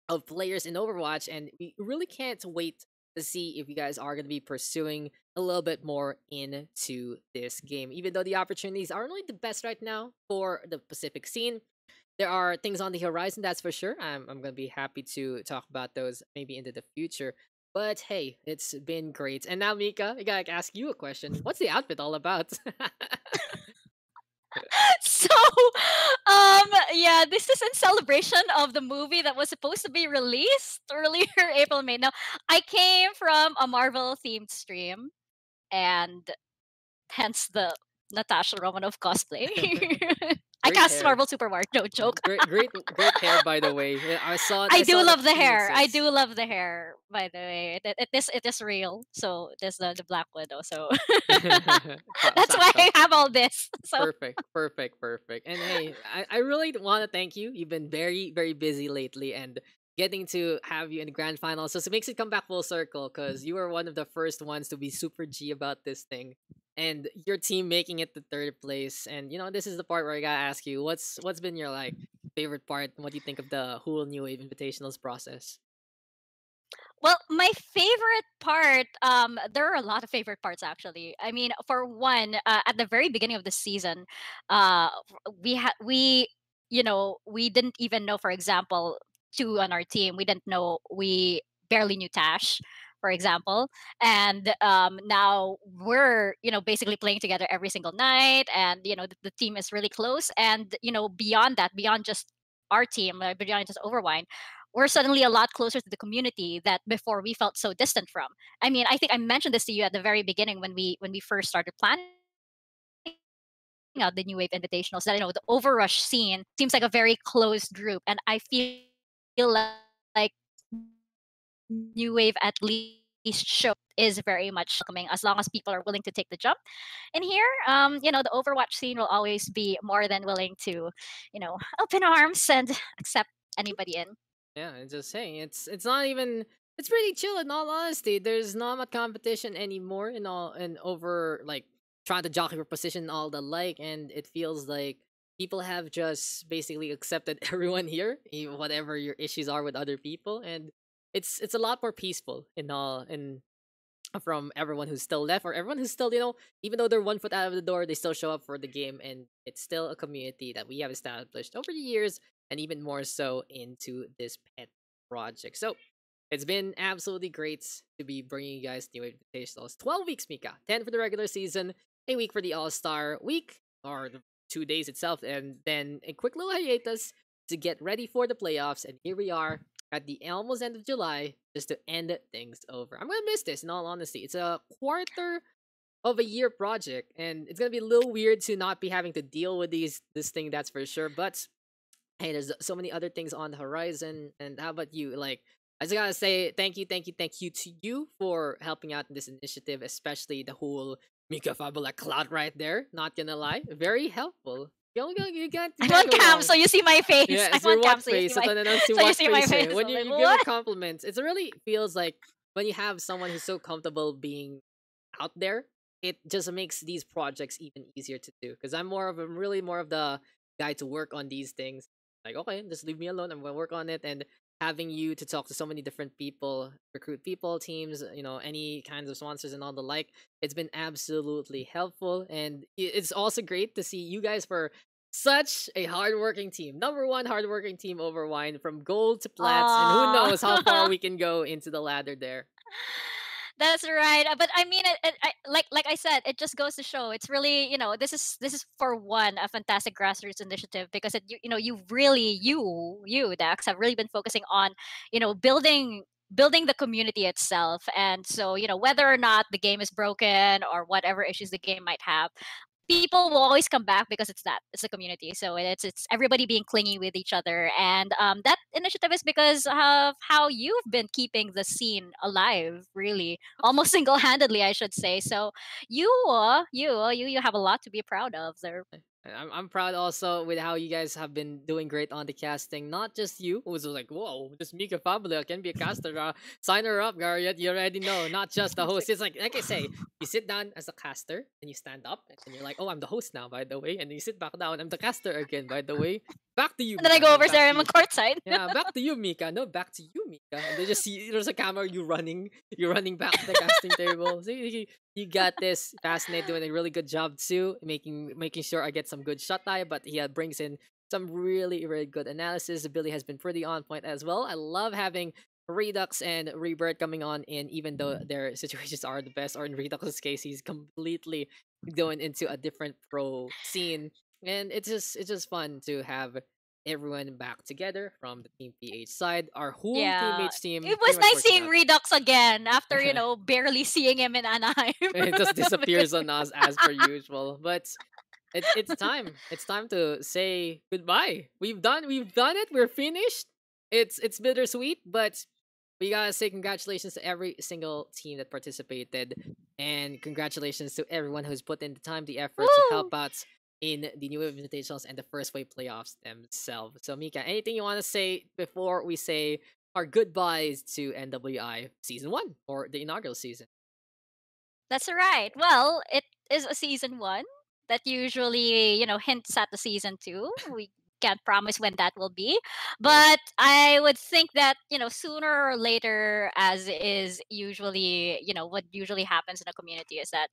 of players in Overwatch, and we really can't wait to see if you guys are going to be pursuing a little bit more into this game. Even though the opportunities aren't really the best right now for the Pacific scene, there are things on the horizon, that's for sure. I'm going to be happy to talk about those maybe into the future. But hey, it's been great. And now, Mika, I gotta ask you a question. What's the outfit all about? So yeah, this is in celebration of the movie that was supposed to be released earlier April, May. Now, I came from a Marvel themed stream, and hence the Natasha Romanoff cosplay. I Great cast hair. Marvel Super Mario. No joke. Great hair, by the way. Yeah, I saw I I do saw the love the hair. I phoenixes. do love the hair. By the way, it is real. So it is the Black Widow. So that's why Sakto. I have all this. So Perfect, perfect, perfect. And hey, I really want to thank you. You've been very, very busy lately, and getting to have you in the grand final, so it makes it come back full circle because you were one of the first ones to be super G about this thing, and your team making it to third place. And this is the part where I gotta ask you, what's been your like favorite part? And what do you think of the whole New Wave Invitationals process? well, my favorite part, there are a lot of favorite parts actually. I mean, for one, at the very beginning of the season, we didn't even know, for example, two on our team. We didn't know. We barely knew Tash, for example, and now we're basically playing together every single night, and the team is really close. And beyond that, beyond just our team, beyond just Overwine, we're suddenly a lot closer to the community that before we felt so distant from. I mean, I think I mentioned this to you at the very beginning when we first started planning out the New Wave Invitationals, that the Overrush scene seems like a very closed group, and I feel like New Wave at least showing that is very much welcoming as long as people are willing to take the jump. And here, the Overwatch scene will always be more than willing to, open arms and accept anybody in. Yeah, I'm just saying it's not even it's pretty chill in all honesty. There's not much competition anymore in all and over like trying to jockey for position and all the like, and it feels like people have just basically accepted everyone here, whatever your issues are with other people, and it's a lot more peaceful in all in from everyone who's still left or everyone who's still even though they're 1 foot out of the door, they still show up for the game, and it's still a community that we have established over the years, and even more so into this pet project. So it's been absolutely great to be bringing you guys new invitationals. 12 weeks, Mika. 10 for the regular season, a week for the All-Star week, or the 2 days itself, and then a quick little hiatus to get ready for the playoffs. And here we are at the almost end of July just to end things over. I'm gonna miss this in all honesty. It's a quarter of a year project, and it's gonna be a little weird to not be having to deal with this thing, that's for sure. But hey, there's so many other things on the horizon. And how about you? Like, I just gotta say thank you, thank you, thank you to you for helping out in this initiative, especially the whole Mika Fabula clout right there. Not gonna lie, very helpful. You I'm can't on go cam, wrong. so you see my face. Yeah, I'm it's your on cam, what so you see face. my, Ito na lang si so you what see my face eh. face. When I'm you like, give a what? compliments, it really feels like when you have someone who's so comfortable being out there, it just makes these projects even easier to do. Because I'm really more of the guy to work on these things. Like, okay, just leave me alone. I'm gonna work on it. And having you to talk to so many different people, recruit people, teams, any kinds of sponsors and all the like, it's been absolutely helpful. And it's also great to see you guys for such a hardworking team. Number one hardworking team over Wine, from gold to plats, and who knows how far Aw. we can go into the ladder there. That's right. But I mean, like I said, it just goes to show it's really, this is for one a fantastic grassroots initiative, because you really, you Dax, have really been focusing on building the community itself. And so whether or not the game is broken or whatever issues the game might have, people will always come back because it's a community. So it's everybody being clingy with each other, and that initiative is because of how you've been keeping the scene alive, really, almost single-handedly, I should say. So you have a lot to be proud of there. I'm proud also with how you guys have been doing great on the casting. Not just you, who was like, whoa, this Mika Fabula can be a caster. Sign her up, Garriott. You already know. Not just the host. It's like I say, you sit down as a caster and you stand up and you're like, oh, I'm the host now, by the way. And you sit back down. I'm the caster again, by the way. Back to you, And then I Mika. go No, over back there to and I'm you. on courtside. Yeah, back to you, Mika. No, back to you, Mika. And they just see there's a camera. You're running back to the casting table. So you got this. Fascinate doing a really good job too, making sure I get some good shot eye. But he brings in some really really good analysis. Billy has been pretty on point as well. I love having Redux and Rebirth coming on in, even though their situations are the best. Or in Redux's case, he's completely going into a different pro scene, and it's just fun to have everyone back together from the Team PH side. Our whole Yeah, teammates team it pretty was much nice working seeing out. Redux again after barely seeing him in Anaheim. It just disappears on us as per usual. But it's time. It's time to say goodbye. We've done it. We're finished. It's bittersweet, but we gotta say congratulations to every single team that participated, and congratulations to everyone who's put in the time, the effort to Woo! help out in the new invitationals and the first wave playoffs themselves. So Mika, anything you want to say before we say our goodbyes to NWI season 1 or the inaugural season? That's right. Well, it is a season 1 that usually, hints at the season 2. We can't promise when that will be. But I would think that, sooner or later, as is usually, what usually happens in a community is that,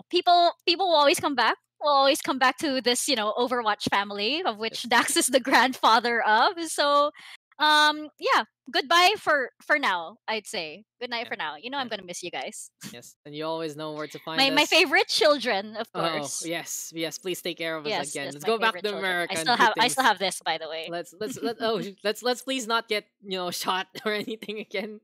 people will always come back. Will always come back to this, Overwatch family of which Dax is the grandfather of. So yeah, goodbye for now, I'd say. Good night Yeah. for now. I'm Yeah. gonna miss you guys. Yes, and you always know where to find My us. favorite children, of Oh course. yes, yes. Please take care of us Yes, again. yes, Let's my go back favorite to children. America I and still do have I things. still have this, by the way. Let's please not get shot or anything again.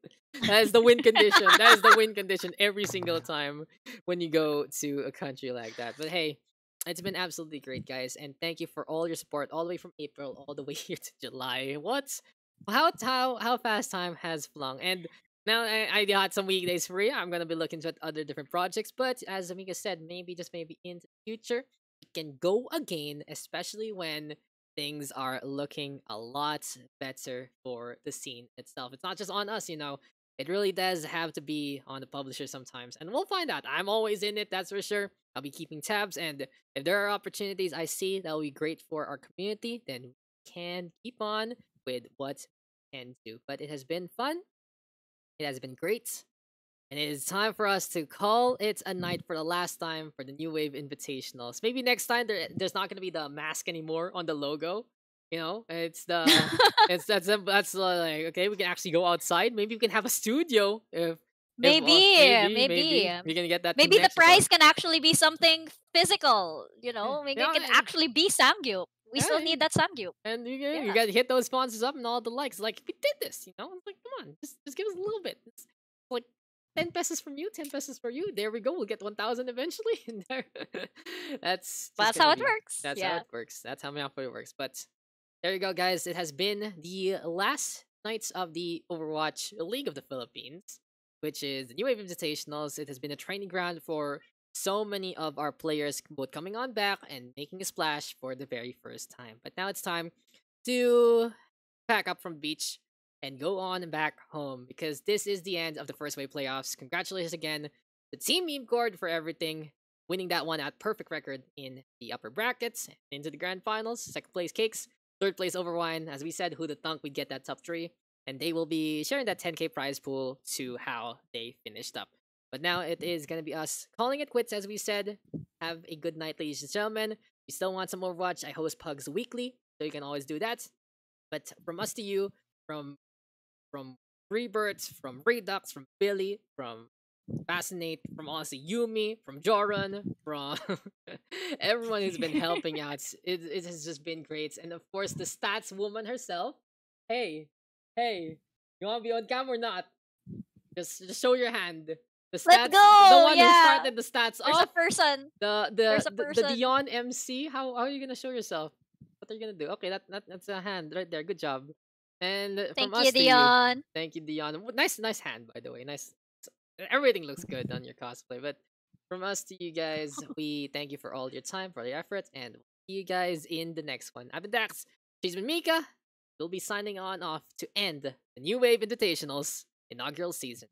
That is the win condition. That is the win condition every single time when you go to a country like that. But hey, it's been absolutely great, guys, and thank you for all your support all the way from April all the way here to July. What? How fast time has flown, and now I got some weekdays free. I'm gonna be looking at other different projects, but as Amika said, maybe just maybe in the future it can go again, especially when things are looking a lot better for the scene itself. It's not just on us. It really does have to be on the publisher sometimes, and we'll find out. I'm always in it, that's for sure. I'll be keeping tabs, and if there are opportunities I see that will be great for our community, then we can keep on with what we can do. But it has been fun. It has been great. And it is time for us to call it a night for the last time for the New Wave Invitationals. Maybe next time there's not gonna be the mask anymore on the logo. It's the that's like, okay, we can actually go outside. Maybe we can have a studio if maybe we can get that team Maybe the next or prize something. can actually be something physical. Maybe it can actually be Samgyup. We still need that Samgyup. And you Yeah. got to hit those sponsors up and all the likes. Like, we did this. It's like, come on, just give us a little bit. It's like 10 pesos from you, 10 pesos for you. There we go. We'll get 1,000 eventually. And there, That's how it works. That's how Yeah. it works. That's how it works. But there you go, guys. It has been the last nights of the Overwatch League of the Philippines, which is the New Wave Invitationals. It has been a training ground for so many of our players, both coming on back and making a splash for the very first time. But now it's time to pack up from beach and go on and back home, because this is the end of the first wave playoffs. Congratulations again to Team Memecord for everything, winning that one at perfect record in the upper brackets, into the grand finals. Second place Cakes, third place Overwine. As we said, who the thunk we'd get that top 3, and they will be sharing that 10K prize pool to how they finished up. But now it is going to be us calling it quits, as we said. Have a good night, ladies and gentlemen. If you still want some Overwatch, I host Pugs weekly, so you can always do that. But from us to you, from Rebirth, from Redux, from Billy, from Fascinate, from honestly Yumi, from Joran, from everyone who's been helping out. It has just been great. And of course, the stats woman herself. Hey, you want to be on cam or not? Just show your hand. The stats, Let's go! the one who Yeah. started the stats There's off. a person. There's a The person. Dion MC. How are you gonna show yourself? What are you gonna do? Okay, that's a hand right there. Good job. And Thank from you, us to you, Dion. thank you, Dion. Nice hand, by the way. Nice. Everything looks good on your cosplay. But from us to you guys, we thank you for all your time, for your efforts, and we'll see you guys in the next one. I've been Dax. She's been Mika. We'll be signing on off to end the New Wave Invitationals inaugural season.